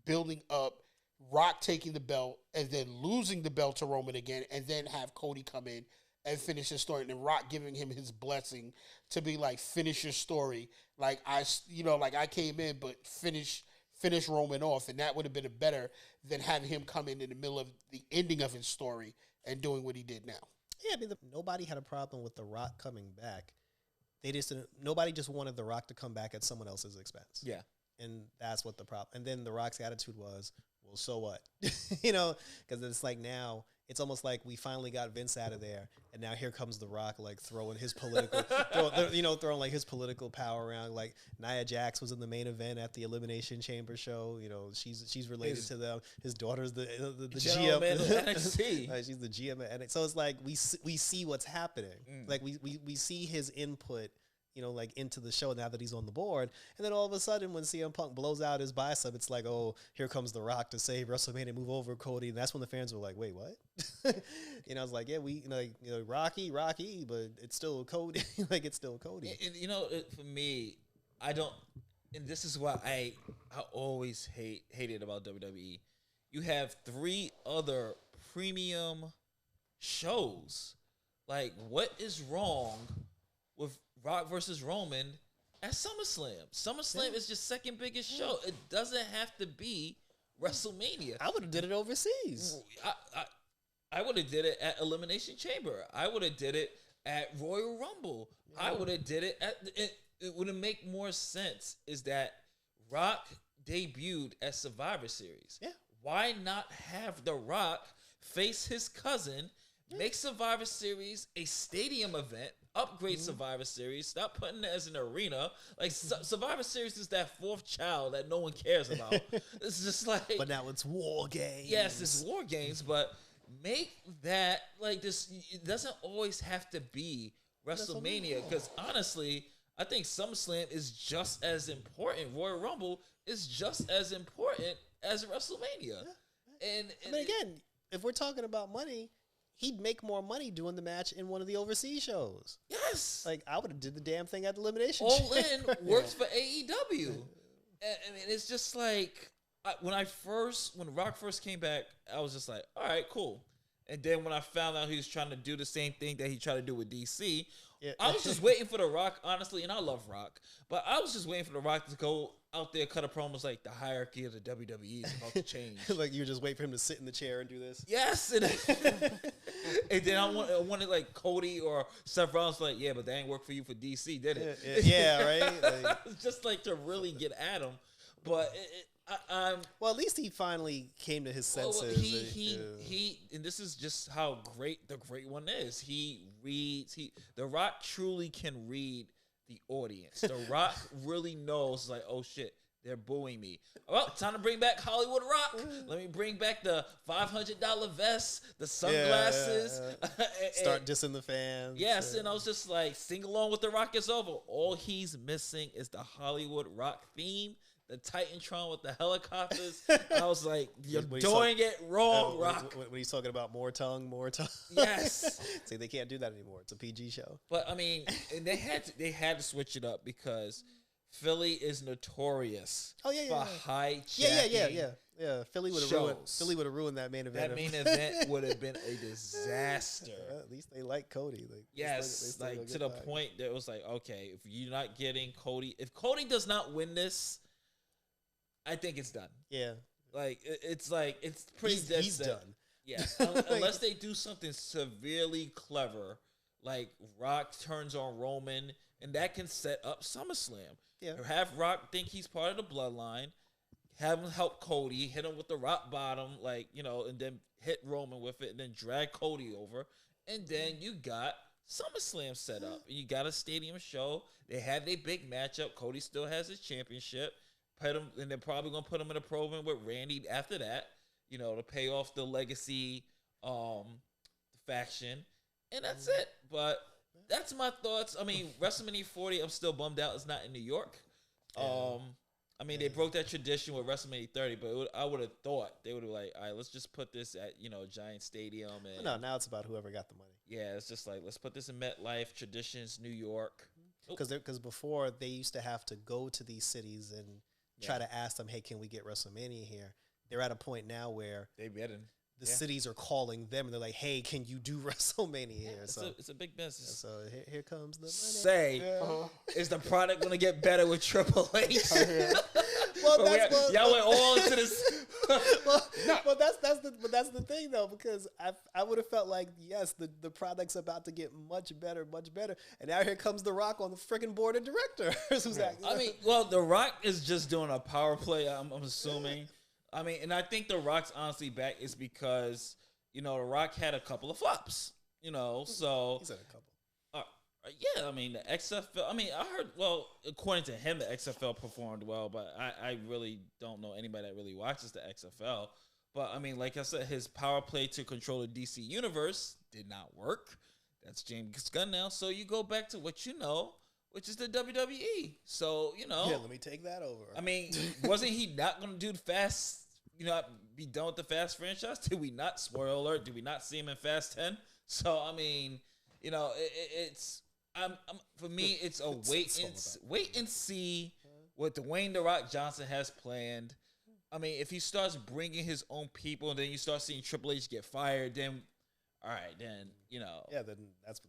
building up Rock taking the belt and then losing the belt to Roman again, and then have Cody come in and finish his story, and then Rock giving him his blessing to be like, finish your story. Like I came in, but finish Roman off, and that would have been better than having him come in the middle of the ending of his story and doing what he did now. Yeah, I mean, nobody had a problem with The Rock coming back. They just didn't. Nobody just wanted The Rock to come back at someone else's expense. Yeah, and that's what the problem. And then The Rock's attitude was, "Well, so what?" Because it's like now it's almost like we finally got Vince out of there, and now here comes The Rock, like throwing his political, throwing like his political power around. Like Nia Jax was in the main event at the Elimination Chamber show. She's related to them. His daughter's the GM NXT. She's the GM, and so it's like we see what's happening. Like we see his input. Like into the show now that he's on the board. And then all of a sudden when CM Punk blows out his bicep, it's like, oh, here comes The Rock to save WrestleMania, move over Cody. And that's when the fans were like, wait, what? I was like, yeah, Rocky, but it's still Cody. Like, it's still Cody. For me, I don't, and this is why I always hated about WWE. You have 3 other premium shows. Like, what is wrong with Rock versus Roman at SummerSlam? SummerSlam is your second biggest show. It doesn't have to be WrestleMania. I would have did it overseas. I would have did it at Elimination Chamber. I would have did it at Royal Rumble. I would have did it. It would have make more sense is that Rock debuted at Survivor Series. Yeah. Why not have The Rock face his cousin, make Survivor Series a stadium event, upgrade Survivor Series, stop putting it as an arena. Like, Survivor Series is that fourth child that no one cares about. It's just like... But now it's War Games. Yes, it's War Games, but make that, like, this... It doesn't always have to be WrestleMania, because honestly, I think SummerSlam is just as important. Royal Rumble is just as important as WrestleMania. And I mean, again, if we're talking about money, he'd make more money doing the match in one of the overseas shows. Yes. Like, I would have did the damn thing at the Elimination All Chamber. In works for AEW. I mean, it's just like, when Rock first came back, I was just like, all right, cool. And then when I found out he was trying to do the same thing that he tried to do with DC, I was just waiting for The Rock, honestly, and I love Rock, but I was just waiting for The Rock to go out there, cut a promo like the hierarchy of the WWE is about to change. Like, you just wait for him to sit in the chair and do this? Yes. And then I wanted like Cody or Seth Rollins like, yeah, but that ain't work for you for DC, did it? Yeah, right? Like, just like to really get at him. But well, at least he finally came to his senses. Well, he and this is just how great the great one is. He reads. The Rock truly can read the audience. The Rock really knows, like, oh shit, they're booing me. Well, time to bring back Hollywood Rock. Let me bring back the $500 vest, the sunglasses. Start dissing the fans. Yes, and I was just like, sing along with The Rock is over. All he's missing is the Hollywood Rock theme. The Titantron with the helicopters. I was like, you're doing it wrong, Rock. When he's talking about more tongue. Yes. See, they can't do that anymore. It's a PG show. But I mean, and they had to switch it up because Philly is notorious for high jacking. Yeah. Philly would have ruined that main event. That main event would have been a disaster. At least they like Cody. Yes, like to the point that it was like, okay, if you're not getting Cody, if Cody does not win this, I think it's done. Yeah. Like, it's pretty dead he's set. done. Yeah. Unless they do something severely clever, like Rock turns on Roman, and that can set up SummerSlam. Yeah. Or have Rock think he's part of the bloodline, have him help Cody, hit him with the rock bottom, like, you know, and then hit Roman with it, and then drag Cody over. And then you got SummerSlam set up. And you got a stadium show. They had their big matchup. Cody still has his championship. Put him, and they're probably gonna put him in a program with Randy after that, you know, to pay off the legacy faction, and that's it. But that's my thoughts. I mean, WrestleMania 40, I'm still bummed out it's not in New York. I mean, they broke that tradition with WrestleMania 30, but I would have thought they would have like, all right, let's just put this at, you know, Giant Stadium. And no, now it's about whoever got the money. Yeah, it's just like, let's put this in MetLife, Traditions, New York. Because before they used to have to go to these cities and try to ask them, hey, can we get WrestleMania here? They're at a point now where they betting. The cities are calling them, and they're like, hey, can you do WrestleMania here? It's a big business. So here comes the money. Say, is the product going to get better with Triple H? Well, y'all went all into this. That's the thing, though, because I would have felt like, yes, the product's about to get much better, and now here comes The Rock on the freaking board of directors. I mean, well, The Rock is just doing a power play, I'm assuming. I mean, and I think The Rock's honestly back is because, you know, The Rock had a couple of flops, you know, so. He's had a couple. Yeah, I mean, the XFL, I mean, I heard, well, according to him, the XFL performed well, but I really don't know anybody that really watches the XFL. But, I mean, like I said, his power play to control the DC universe did not work. That's James Gunn now. So you go back to what you know, which is the WWE. So, you know. Yeah, let me take that over. I mean, wasn't he not going to do the Fast, you know, be done with the Fast franchise? Did we not, spoiler alert, did we not see him in Fast 10? So, I mean, you know, it's, for me, it's a wait and see what Dwayne "The Rock" Johnson has planned. I mean, if he starts bringing his own people, and then you start seeing Triple H get fired, then all right, then you know. Yeah, then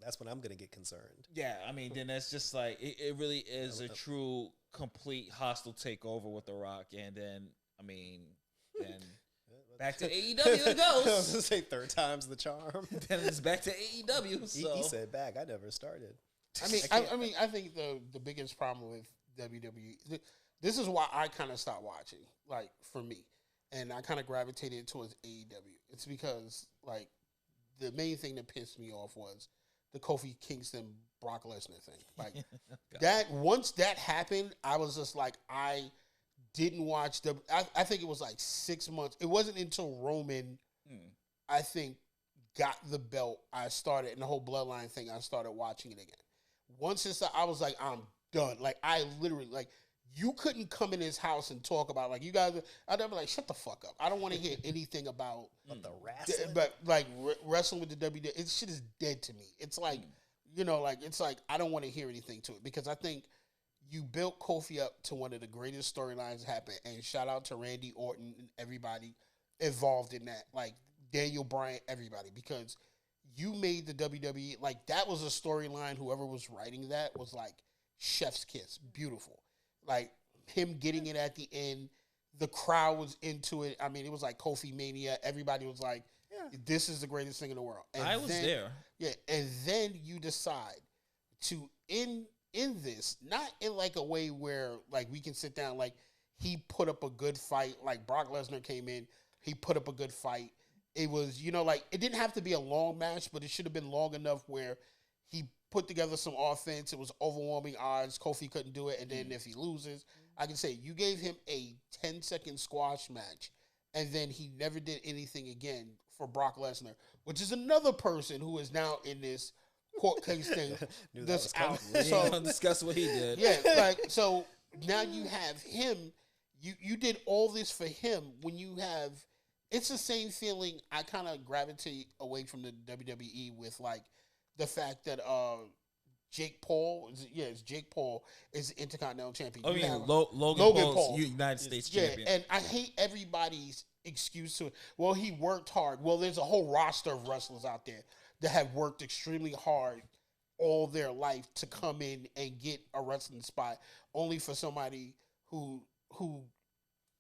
that's when I'm gonna get concerned. Yeah, I mean, then that's just like it really is a true, complete hostile takeover with The Rock, and then I mean, then Back to AEW it I was goes. gonna say third time's the charm. Then it's back to AEW. So. He said back. I never started. I think the biggest problem with WWE, this is why I kind of stopped watching, like, for me. And I kind of gravitated towards AEW. It's because, like, the main thing that pissed me off was the Kofi Kingston Brock Lesnar thing. Like, that, once that happened, I was just like, I didn't watch I think it was like 6 months. It wasn't until Roman, I think, got the belt, I started, and the whole bloodline thing, I started watching it again. Once it's, I was like, I'm done. Like, I literally, like, you couldn't come in his house and talk about, like, you guys, I'd be like, shut the fuck up. I don't want to hear anything about the wrestling. But, like, wrestling with the WWE, it shit is dead to me. It's like, you know, like, it's like, I don't want to hear anything to it, because I think you built Kofi up to one of the greatest storylines happen, and shout out to Randy Orton and everybody involved in that, like, Daniel Bryan, everybody, because you made the WWE, like, that was a storyline, whoever was writing that was like, chef's kiss, beautiful. Like, him getting it at the end, the crowd was into it. I mean, it was like Kofi Mania. Everybody was like, this is the greatest thing in the world. And I was there. Yeah, and then you decide to end this, not in like a way where, like, we can sit down, like, he put up a good fight. Like, Brock Lesnar came in, he put up a good fight. It was, you know, like, it didn't have to be a long match, but it should have been long enough where he put together some offense. It was overwhelming odds. Kofi couldn't do it. And then if he loses, I can say you gave him a 10-second squash match, and then he never did anything again for Brock Lesnar, which is another person who is now in this court case thing that's out. So we don't discuss what he did. Yeah, like, so now you have him. You did all this for him when you have. It's the same feeling I kind of gravitate away from the WWE with, like, the fact that Jake Paul, it's Jake Paul is the Intercontinental Champion. Oh, yeah, Logan Paul's United States champion. And I hate everybody's excuse to it. Well, he worked hard. Well, there's a whole roster of wrestlers out there that have worked extremely hard all their life to come in and get a wrestling spot, only for somebody who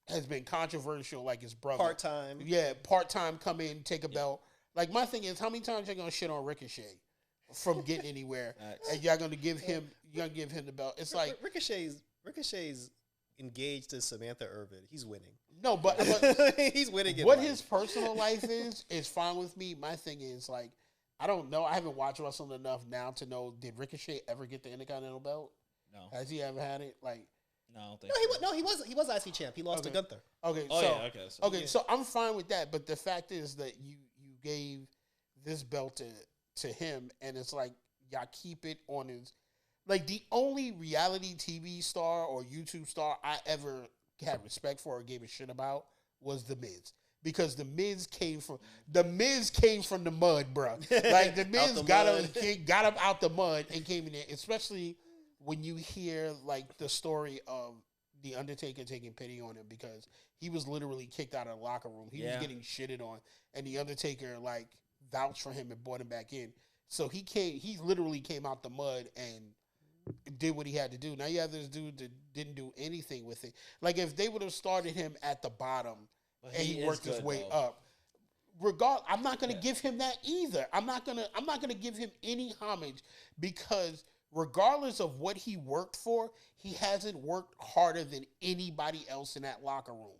has been controversial, like his brother. Part-time. Yeah, part-time, come in, take a belt. Like, my thing is, how many times y'all gonna shit on Ricochet from getting anywhere? And y'all gonna give him the belt. It's like Ricochet's engaged to Samantha Irvin. He's winning. No, but he's winning. What his personal life is fine with me. My thing is, like, I don't know. I haven't watched wrestling enough now to know, did Ricochet ever get the Intercontinental belt? No. Has he ever had it? Like, no, I don't think he was IC champ. He lost to Gunther. Okay, so I'm fine with that. But the fact is that you gave this belt to him, and it's like, y'all keep it on his. Like, the only reality TV star or YouTube star I ever had respect for or gave a shit about was The Miz. Because The Miz came from the mud, bro. Like, The Miz got him out the mud and came in there, especially when you hear, like, the story of The Undertaker taking pity on him, because he was literally kicked out of the locker room. He was getting shitted on, and The Undertaker, like, vouched for him and brought him back in. So he literally came out the mud and did what he had to do. Now you have this dude that didn't do anything with it. Like, if they would have started him at the bottom and he worked his way up, I'm not going to give him that either. I'm not going to give him any homage, because regardless of what he worked for, he hasn't worked harder than anybody else in that locker room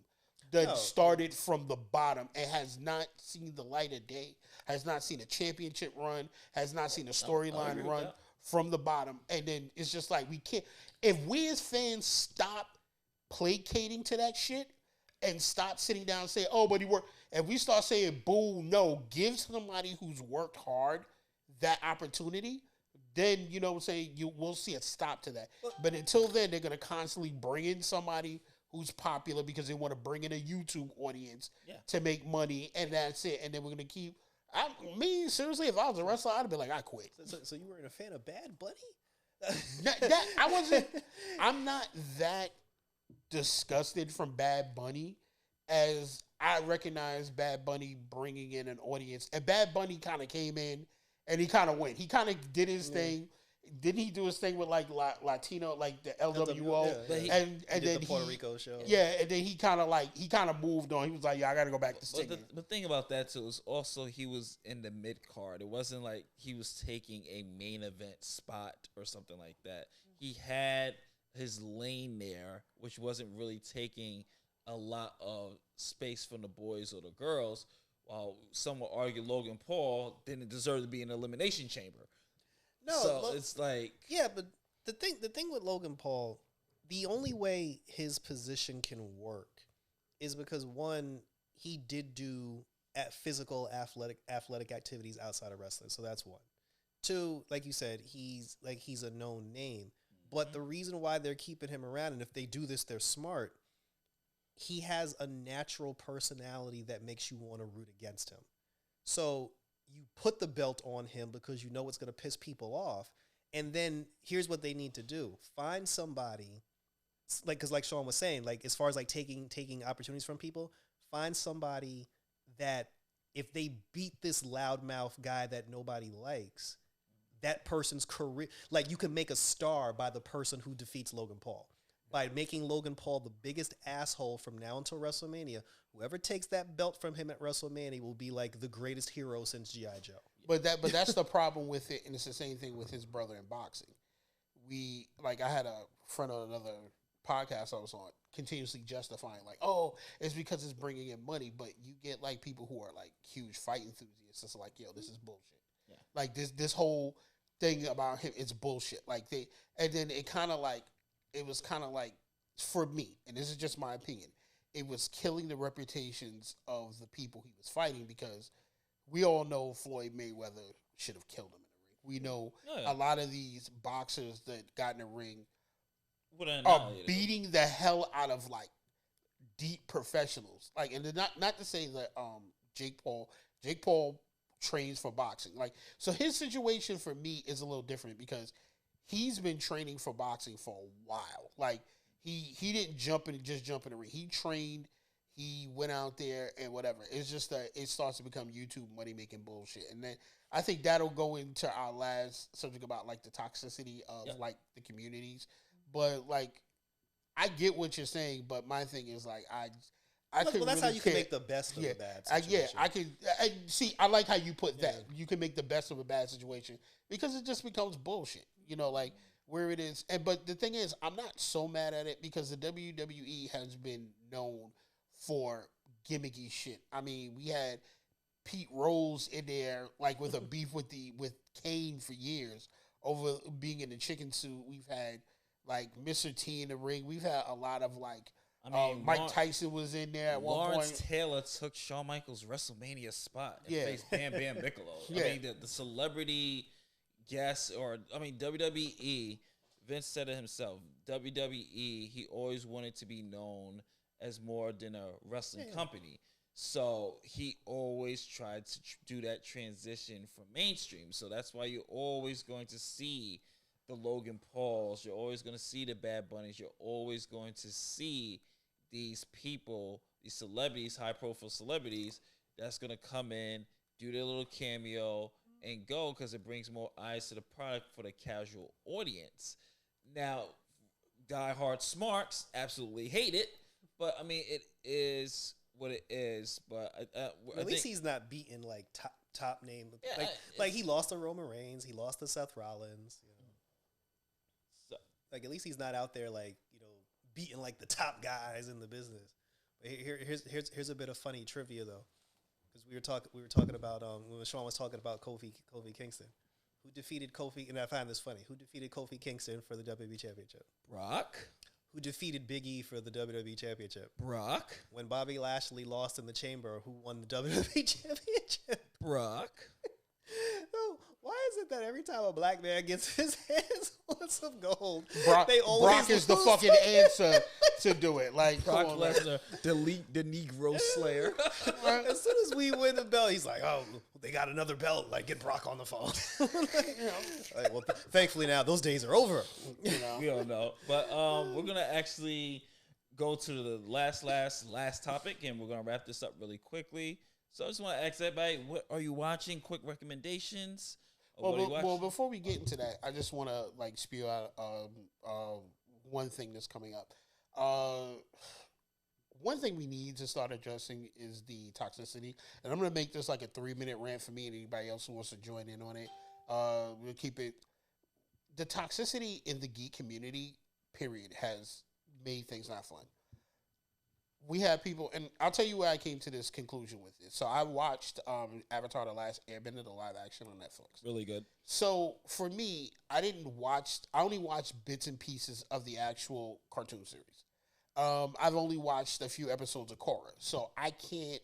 that started from the bottom and has not seen the light of day, has not seen a championship run, has not seen a storyline run from the bottom. And then it's just like, we can't. If we as fans stop placating to that shit and stop sitting down and say, oh, but he worked, and we start saying, boo, no, give somebody who's worked hard that opportunity, then, you know what I'm saying, we'll see a stop to that. But until then, they're going to constantly bring in somebody who's popular because they want to bring in a YouTube audience to make money, and that's it. And then we're going to keep... seriously, if I was a wrestler, I'd be like, I quit. So you weren't a fan of Bad Bunny? I'm not that disgusted from Bad Bunny, as I recognize Bad Bunny bringing in an audience. And Bad Bunny kind of came in and he kind of went. He kind of did his thing. didn't he do his thing with like Latino, like the LWO, and then the Puerto Rico show. Yeah, and then he kind of moved on. He was like, yeah, I got to go back to singing. But the thing about that too is also he was in the mid card. It wasn't like he was taking a main event spot or something like that. He had his lane there, which wasn't really taking a lot of space from the boys or the girls. While some will argue Logan Paul didn't deserve to be in the elimination chamber. No, so it's like, yeah, but the thing with Logan Paul, the only way his position can work is because one, he did do physical athletic activities outside of wrestling, so that's one. Two, like you said, he's a known name, but the reason why they're keeping him around, and if they do this, they're smart. He has a natural personality that makes you want to root against him. So you put the belt on him because you know it's going to piss people off. And then here's what they need to do. Find somebody, because like Sean was saying, like as far as like taking opportunities from people, find somebody that if they beat this loudmouth guy that nobody likes, that person's career, like you can make a star by the person who defeats Logan Paul. By making Logan Paul the biggest asshole from now until WrestleMania, whoever takes that belt from him at WrestleMania will be like the greatest hero since G.I. Joe. But that's the problem with it, and it's the same thing with his brother in boxing. I had a friend on another podcast I was on continuously justifying like, oh, it's because it's bringing in money, but you get like people who are like huge fight enthusiasts. It's like, yo, this is bullshit. Yeah. Like this whole thing about him, it's bullshit. And then it was kind of like, for me, and this is just my opinion, it was killing the reputations of the people he was fighting because we all know Floyd Mayweather should have killed him in the ring. We know a lot of these boxers that got in the ring are beating the hell out of like deep professionals. Like, and not to say that Jake Paul trains for boxing. Like, so his situation for me is a little different because he's been training for boxing for a while. Like, he didn't jump in the ring. He trained, he went out there and whatever. It's just that it starts to become YouTube money making bullshit. And then I think that'll go into our last subject about like the toxicity of like the communities. But like, I get what you're saying, but my thing is like, that's really how you can make the best of a bad situation. I like how you put that. You can make the best of a bad situation because it just becomes bullshit. You know, like where it is. But the thing is, I'm not so mad at it because the WWE has been known for gimmicky shit. I mean, we had Pete Rose in there, like with a beef with Kane for years over being in the chicken suit. We've had like Mr. T in the ring. We've had a lot of like, Mike Tyson was in there at one point. Lawrence Taylor took Shawn Michaels' WrestleMania spot and faced Bam Bam Bigelow. I mean, the celebrity guests, WWE, Vince said it himself, WWE, he always wanted to be known as more than a wrestling company. So he always tried to do that transition from mainstream. So that's why you're always going to see the Logan Pauls. You're always going to see the Bad Bunnies. You're always going to see these people, these celebrities, high-profile celebrities, that's going to come in, do their little cameo, and go because it brings more eyes to the product for the casual audience. Now, diehard smarts absolutely hate it, but, I mean, it is what it is. But at least he's not beating, like, top name. Yeah, like he lost to Roman Reigns. He lost to Seth Rollins. You know? So, like, at least he's not out there, like, beating like the top guys in the business. But here's a bit of funny trivia though, because we were talking about when Sean was talking about Kofi Kingston, who defeated Kofi, and I find this funny. Who defeated Kofi Kingston for the WWE Championship? Brock. Who defeated Big E for the WWE Championship? Brock. When Bobby Lashley lost in the Chamber, who won the WWE Championship? Brock. No, why is it that every time a black man gets his hands on some gold, Brock is the fucking answer to do it? Like Brock Lesnar, delete the Negro Slayer. As soon as we win the belt, he's like, "Oh, they got another belt. Like, get Brock on the phone." Like, well, thankfully now those days are over. We don't know, but we're gonna actually go to the last topic, and we're gonna wrap this up really quickly. So I just want to ask everybody, what are you watching? Quick recommendations. Well, before we get into that, I just want to like spew out one thing that's coming up. One thing we need to start addressing is the toxicity, and I'm going to make this like a 3-minute rant for me and anybody else who wants to join in on it. We'll keep it. The toxicity in the geek community, period, has made things not fun. We have people, and I'll tell you where I came to this conclusion with it. So I watched Avatar: The Last Airbender, the live action on Netflix. Really good. So for me, I only watched bits and pieces of the actual cartoon series. I've only watched a few episodes of Korra, so I can't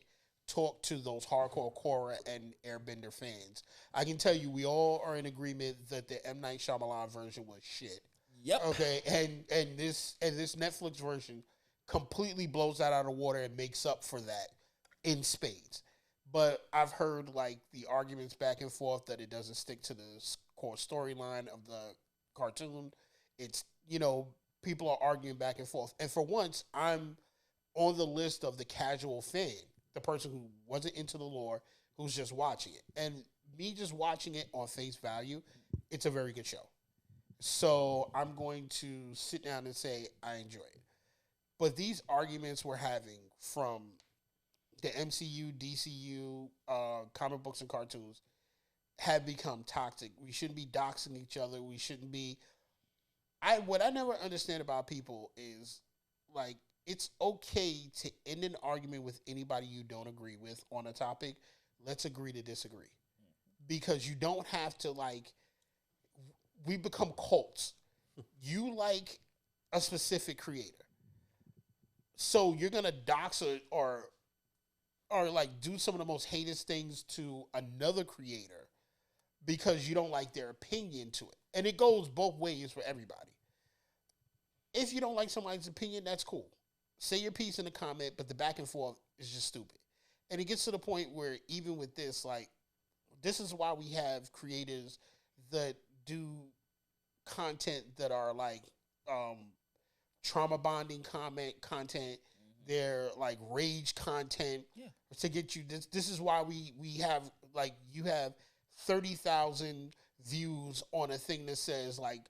talk to those hardcore Korra and Airbender fans. I can tell you we all are in agreement that the M. Night Shyamalan version was shit. Yep. Okay, and this Netflix version completely blows that out of the water and makes up for that in spades. But I've heard like the arguments back and forth that it doesn't stick to the core storyline of the cartoon. It's, people are arguing back and forth. And for once, I'm on the list of the casual fan, the person who wasn't into the lore, who's just watching it. And me just watching it on face value, it's a very good show. So I'm going to sit down and say I enjoy it. But these arguments we're having from the MCU, DCU, comic books and cartoons have become toxic. We shouldn't be doxing each other. We shouldn't be... What I never understand about people is, like, it's okay to end an argument with anybody you don't agree with on a topic. Let's agree to disagree. Because you don't have to, like... We become cults. You like a specific creator. So you're going to dox or like do some of the most heinous things to another creator because you don't like their opinion to it. And it goes both ways for everybody. If you don't like somebody's opinion, that's cool. Say your piece in the comment, but the back and forth is just stupid. And it gets to the point where even with this, like, this is why we have creators that do content that are like trauma bonding content. They're like rage content to get you. This is why we have, like, you have 30,000 views on a thing that says like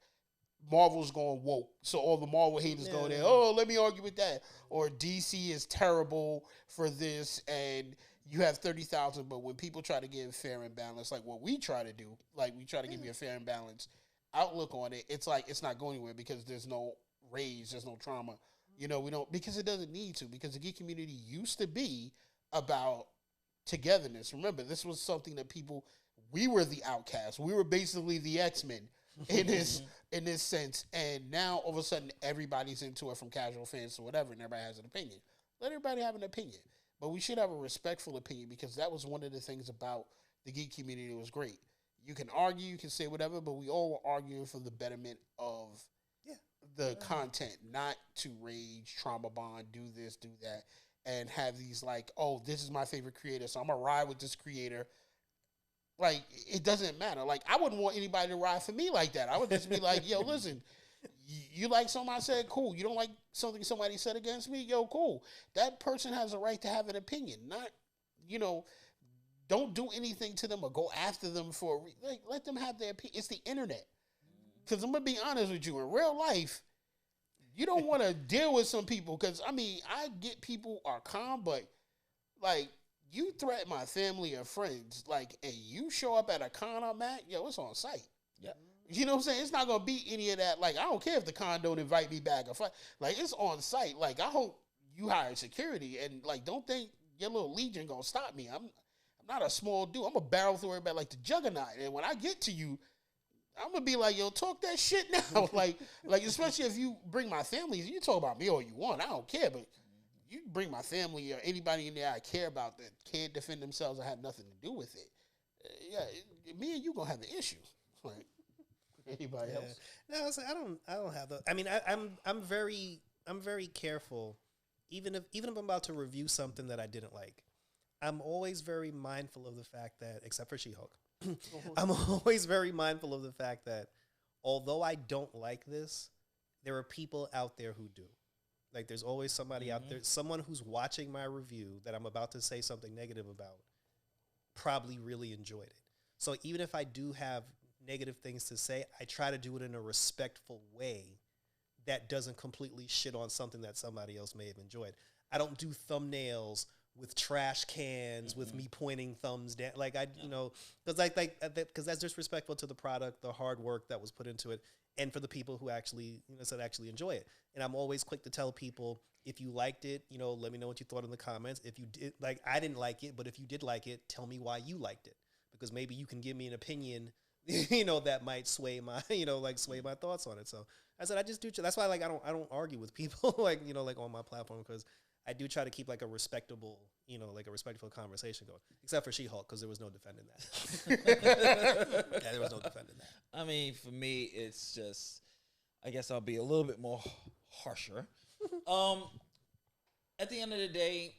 Marvel's going woke. So all the Marvel haters go there, oh, let me argue with that. Or DC is terrible for this, and you have 30,000. But when people try to give fair and balanced, like what we try to do, like we try to give you a fair and balanced outlook on it, it's like it's not going anywhere because there's no rage, there's no trauma. We don't, because it doesn't need to, because the geek community used to be about togetherness. Remember, this was something that we were the outcasts. We were basically the X-Men in this sense. And now all of a sudden everybody's into it, from casual fans to whatever, and everybody has an opinion. Let everybody have an opinion. But we should have a respectful opinion, because that was one of the things about the geek community that was great. You can argue, you can say whatever, but we all were arguing for the betterment of the content, not to rage, trauma bond, do this, do that, and have these like, oh, this is my favorite creator, so I'm going to ride with this creator. Like, it doesn't matter. Like, I wouldn't want anybody to ride for me like that. I would just be like, yo, listen, you like something I said, cool. You don't like something somebody said against me, yo, cool. That person has a right to have an opinion, not, don't do anything to them or go after them for, like, let them have their opinion. It's the internet. Because I'm going to be honest with you, in real life, you don't want to deal with some people. Because, I mean, I get people are calm, but, like, you threaten my family or friends, like, and you show up at a con I'm at, yo, it's on site. Yeah. You know what I'm saying? It's not going to be any of that. Like, I don't care if the con don't invite me back or fight. Like, it's on site. Like, I hope you hire security. And, like, don't think your little legion going to stop me. I'm not a small dude. I'm going to barrel through everybody like the Juggernaut. And when I get to you, I'm going to be like, yo, talk that shit now. like, especially if you bring my family, you talk about me all you want. I don't care, but you bring my family or anybody in there I care about that can't defend themselves or have nothing to do with it. Me and you going to have an issue. Like, anybody else? No, I don't have the, I mean, I'm very careful. Even if I'm about to review something that I didn't like, I'm always very mindful of the fact that, except for She-Hulk, I'm always very mindful of the fact that although I don't like this, there are people out there who do. Like, there's always somebody out there, someone who's watching my review that I'm about to say something negative about, probably really enjoyed it. So even if I do have negative things to say, I try to do it in a respectful way that doesn't completely shit on something that somebody else may have enjoyed. I don't do thumbnails with trash cans with me pointing thumbs down. Like because that's disrespectful to the product, the hard work that was put into it, and for the people who actually actually enjoy it. And I'm always quick to tell people, if you liked it, let me know what you thought in the comments. If you did, I didn't like it, but if you did like it, tell me why you liked it, because maybe you can give me an opinion, that might sway my, sway my thoughts on it. So I said, I just do. That's why, I don't argue with people, on my platform, because I do try to keep a respectable, a respectful conversation going. Except for She-Hulk, because there was no defending that. Yeah, there was no defending that. I mean, for me, it's just, I guess I'll be a little bit more harsher. At the end of the day,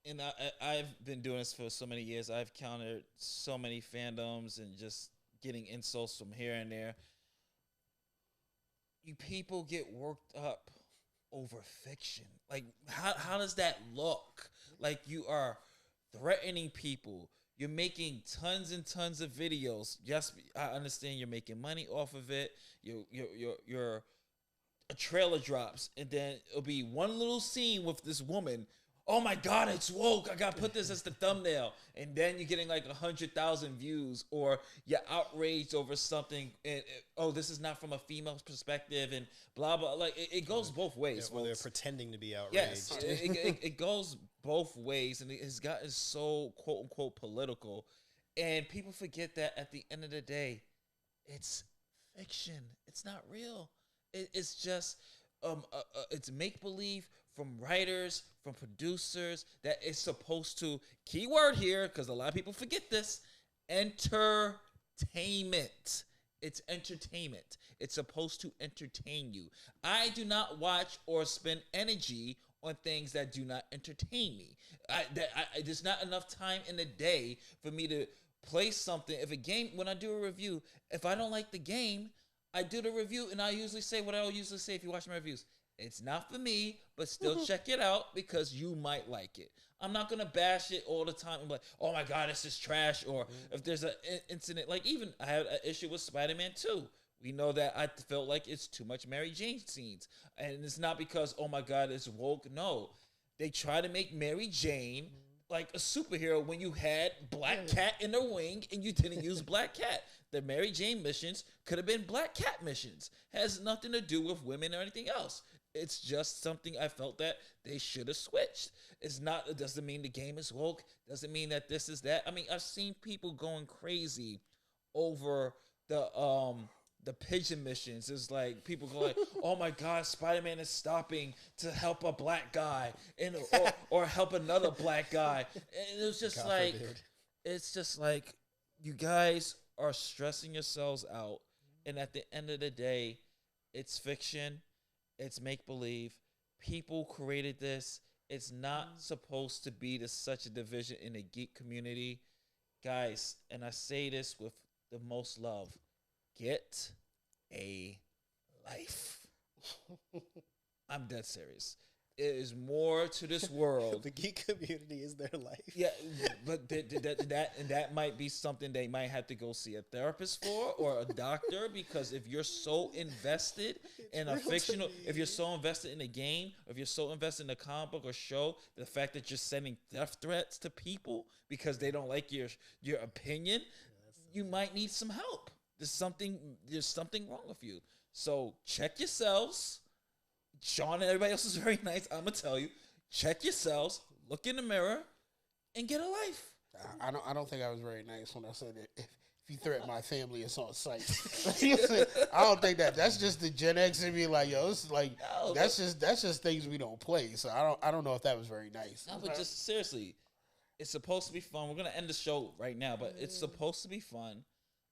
and I've been doing this for so many years, I've countered so many fandoms and just getting insults from here and there. You people get worked up over fiction. Like, how does that look? Like, you are threatening people. You're making tons and tons of videos. Yes, I understand you're making money off of it. Your a trailer drops, and then it'll be one little scene with this woman. Oh my God, it's woke. I gotta put this as the thumbnail. And then you're getting 100,000 views, or you're outraged over something. And this is not from a female perspective, and blah, blah. It goes both ways. Yeah, or they're pretending to be outraged. Yes, it goes both ways, and it's gotten so quote unquote political. And people forget that at the end of the day, it's fiction. It's not real. It's just, it's make believe from writers, from producers, that it's supposed to, keyword here, because a lot of people forget this, entertainment. It's entertainment. It's supposed to entertain you. I do not watch or spend energy on things that do not entertain me. There's not enough time in the day for me to play something. If a game, when I do a review, if I don't like the game, I do the review, and I usually say what I'll usually say if you watch my reviews. It's not for me, but still check it out because you might like it. I'm not going to bash it all the time and be like, oh my God, this is trash. Or if there's an incident, even I had an issue with Spider-Man 2. We know that I felt like it's too much Mary Jane scenes. And it's not because, oh my God, it's woke. No, they try to make Mary Jane like a superhero when you had Black Cat in the wing and you didn't use Black Cat. The Mary Jane missions could have been Black Cat missions. Has nothing to do with women or anything else. It's just something I felt that they should have switched. It's not, it doesn't mean the game is woke. Doesn't mean that this is that. I mean, I've seen people going crazy over the pigeon missions. It's like people go like, oh my God, Spider-Man is stopping to help a black guy and or help another black guy. And it was just it's just like, you guys are stressing yourselves out. And at the end of the day, it's fiction. It's make-believe. People created this. It's not supposed to be such a division in the geek community. Guys, and I say this with the most love, get a life. I'm dead serious. It is more to this world. The geek community is their life. Yeah, but that might be something they might have to go see a therapist for or a doctor, because if you're so invested in a fictional, if you're so invested in a game, if you're so invested in a comic book or show, the fact that you're sending death threats to people because they don't like your opinion, you might need some help. There's something wrong with you. So check yourselves. Sean and everybody else is very nice. I'm gonna tell you, check yourselves, look in the mirror, and get a life. I don't think I was very nice when I said that if you threaten my family, it's on site. I don't think that's just the Gen X and be like, yo, this is like that's just things we don't play. So I don't know if that was very nice. No, but just seriously, it's supposed to be fun. We're gonna end the show right now, but it's supposed to be fun.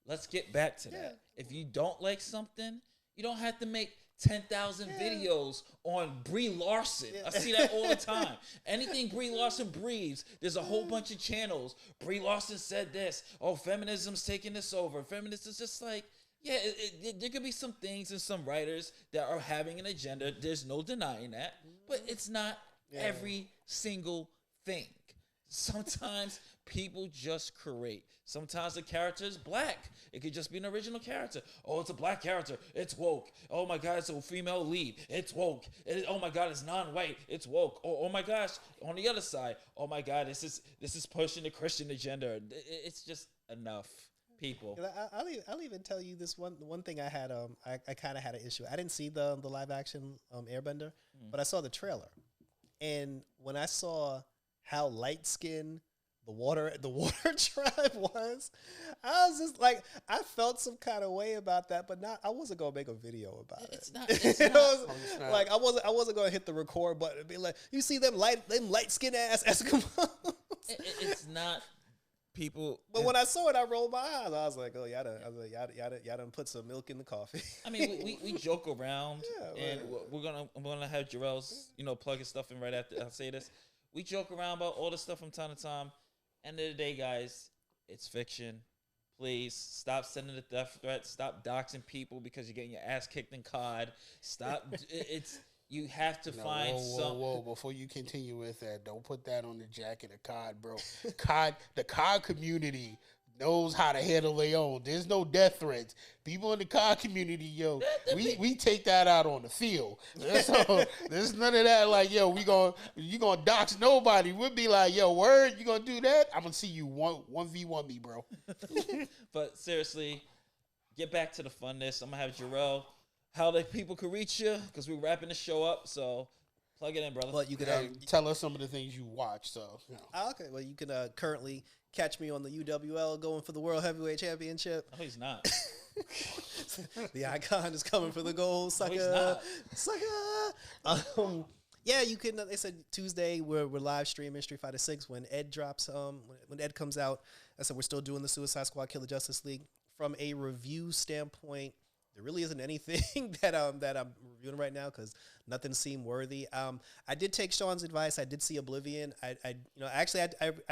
Let's get back to that. If you don't like something, you don't have to make 10,000 videos on Brie Larson. I see that all the time. Anything Brie Larson breathes, there's a whole bunch of channels. Brie Larson said this. Oh, feminism's taking this over. Feminists is just like, there could be some things and some writers that are having an agenda. There's no denying that. But it's not every single thing. Sometimes people just create. Sometimes the character is black. It could just be an original character. Oh, it's a black character. It's woke. Oh my God, it's a female lead. It's woke. Oh my God, it's non-white. It's woke. Oh my gosh, on the other side. Oh my God, this is pushing the Christian agenda. It's just enough. People. I'll even tell you this one thing I had I kind of had an issue. I didn't see the live action Airbender, but I saw the trailer, and when I saw how light skinned the water tribe was, I was just like, I felt some kind of way about that, but not. I wasn't gonna make a video about it. It's not. It's not. Like I wasn't gonna hit the record button and be like, you see them light skinned ass Eskimos. It's not. People, but when I saw it, I rolled my eyes. I was like, "Oh, y'all done put some milk in the coffee." I mean, we joke around, yeah, and I'm gonna have Jarrell's, plug his stuff in right after I say this. We joke around about all this stuff from time to time. End of the day, guys, it's fiction. Please stop sending the death threats. Stop doxing people because you're getting your ass kicked in COD. Stop. You have to find some. Whoa! Before you continue with that, don't put that on the jacket of COD, bro. The COD community knows how to handle their own. There's no death threats. People in the COD community, we take that out on the field. So there's none of that. Like, you gonna dox nobody. We'll be like, word, you gonna do that? I'm gonna see you 1v1 me, bro. But seriously, get back to the funness. I'm gonna have Jarrell. How the people can reach you, because we're wrapping the show up, so plug it in, brother. Well, you can tell us some of the things you watch. So, okay. Well, you can currently catch me on the UWL going for the World Heavyweight Championship. No, he's not. The icon is coming for the gold, sucker. No, he's not. Sucker. Yeah, you can. They said Tuesday we're live streaming Street Fighter 6 when Ed drops. When Ed comes out, I said we're still doing the Suicide Squad Killer Justice League. From a review standpoint, there really isn't anything that I'm reviewing right now because nothing seemed worthy. I did take Sean's advice. I did see Oblivion. I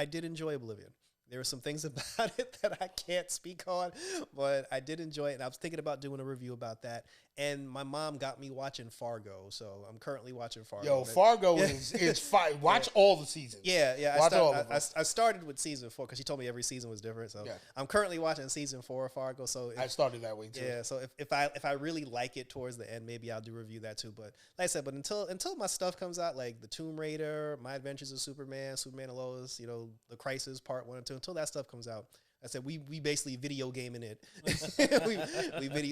did enjoy Oblivion. There were some things about it that I can't speak on, but I did enjoy it. And I was thinking about doing a review about that. And my mom got me watching Fargo, so I'm currently watching Fargo. Fargo is fine. Watch all the seasons. Yeah. Watch all of them. I started with season 4 because she told me every season was different. So I'm currently watching season 4 of Fargo. So I started that way too. Yeah. So if I really like it towards the end, maybe I'll do a review that too. But like I said, until my stuff comes out, like the Tomb Raider, My Adventures of Superman and Lois, the Crisis Part 1 and 2, until that stuff comes out. I said we basically video gaming it.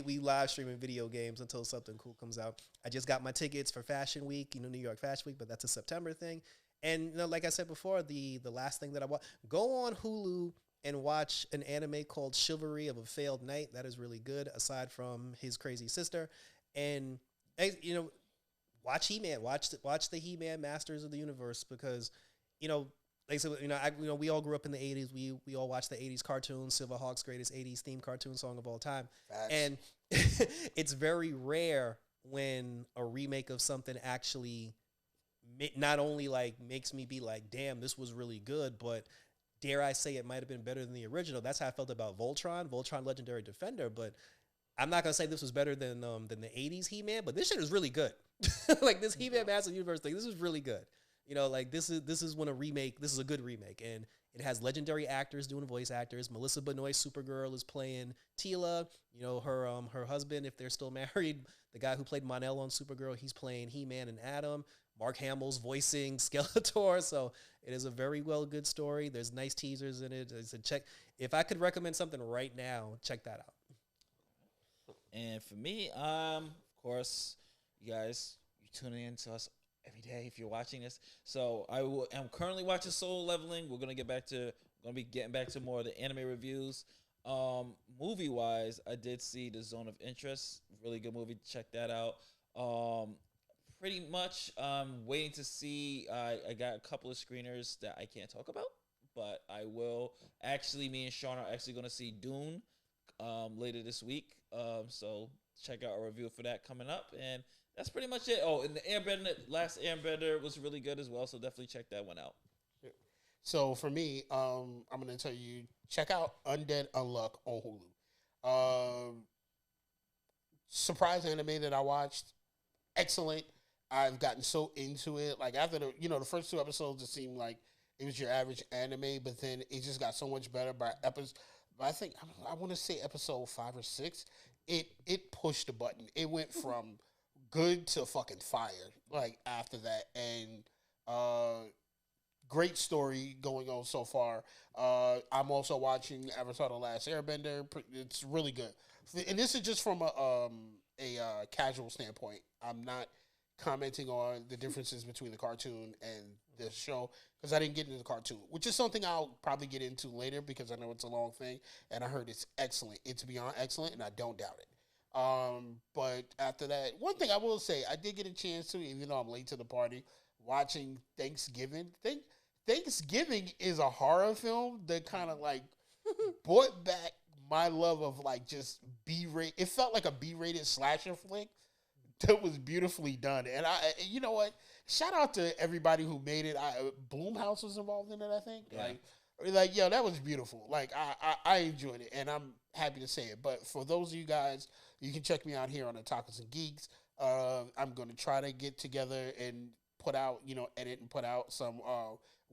we live streaming video games until something cool comes out. I just got my tickets for Fashion Week, New York Fashion Week, but that's a September thing. And like I said before, the last thing that I watched, go on Hulu and watch an anime called Chivalry of a Failed Knight. That is really good, aside from his crazy sister. And watch He-Man, watch the He-Man Masters of the Universe, because like I said, we all grew up in the 80s. We all watched the 80s cartoons, Silverhawks' greatest 80s theme cartoon song of all time. Facts. And it's very rare when a remake of something actually not only makes me be like, damn, this was really good, but dare I say it might have been better than the original. That's how I felt about Voltron Legendary Defender. But I'm not going to say this was better than the 80s He-Man, but this shit is really good. Like this He-Man Master Universe thing, this is really good. This is when this is a good remake, and it has legendary actors doing voice actors. Melissa Benoist, Supergirl, is playing Tila. Her husband, if they're still married, the guy who played Mon-El on Supergirl, he's playing He-Man and Adam. Mark Hamill's voicing Skeletor, so it is a very good story. There's nice teasers in it. If I could recommend something right now, check that out. And for me, of course, you guys, you tuning in to us every day if you're watching this. So I'm currently watching Soul Leveling. We're gonna be getting back to more of the anime reviews. Movie wise, I did see The Zone of Interest. Really good movie. Check that out. Pretty much waiting to see. I got a couple of screeners that I can't talk about, but I will. Actually, me and Sean are actually gonna see Dune later this week. So check out our review for that coming up, and that's pretty much it. Oh, and the last Airbender was really good as well, so definitely check that one out. So for me, I'm going to tell you, check out Undead Unluck on Hulu. Surprise anime that I watched, excellent. I've gotten so into it. Like after the first 2 episodes, it seemed like it was your average anime, but then it just got so much better by episode. I think I want to say episode 5 or 6. It pushed the button. It went from good to fucking fire. Like after that, and great story going on so far. I'm also watching Avatar: The Last Airbender. It's really good, and this is just from a casual standpoint. I'm not commenting on the differences between the cartoon and the show because I didn't get into the cartoon, which is something I'll probably get into later because I know it's a long thing, and I heard it's excellent. It's beyond excellent, and I don't doubt it. But after that, one thing I will say, I did get a chance to, even though I'm late to the party, watching Thanksgiving. Thanksgiving is a horror film that kind of like brought back my love of like just B-rated. It felt like a B-rated slasher flick that was beautifully done. And you know what? Shout out to everybody who made it. Blumhouse was involved in it, I think. Yeah. Like, yo, that was beautiful. Like, I enjoyed it, and I'm happy to say it. But for those of you guys, you can check me out here on Otakus Geeks. I'm going to try to get together and put out, edit and put out some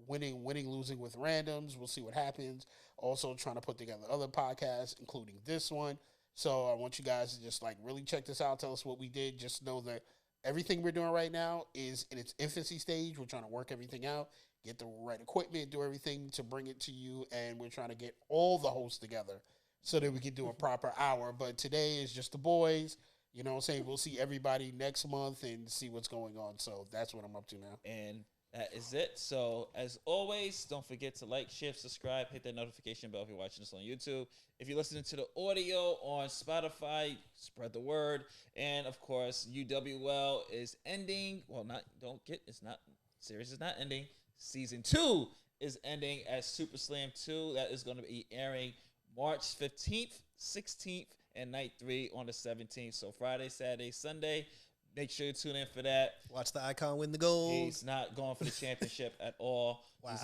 winning, losing with randoms. We'll see what happens. Also trying to put together other podcasts, including this one. So I want you guys to just like really check this out. Tell us what we did. Just know that everything we're doing right now is in its infancy stage. We're trying to work everything out, get the right equipment, do everything to bring it to you. And we're trying to get all the hosts together so that we can do a proper hour. But today is just the boys. You know what I'm saying? We'll see everybody next month and see what's going on. So that's what I'm up to now. And that is it. So, as always, don't forget to like, share, subscribe, hit that notification bell if you're watching this on YouTube. If you're listening to the audio on Spotify, spread the word. And, of course, UWL is ending. Well, series is not ending. Season 2 is ending as Super Slam 2. That is going to be airing March 15th, 16th, and night 3 on the 17th. So, Friday, Saturday, Sunday. Make sure you tune in for that. Watch the icon win the gold. He's not going for the championship at all. Wow.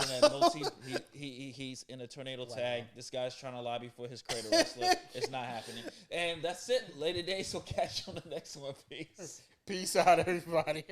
He's in a tornado tag. This guy's trying to lobby for his cradle wrestler. It's not happening. And that's it. Later days. So catch you on the next one. Peace. Peace out, everybody.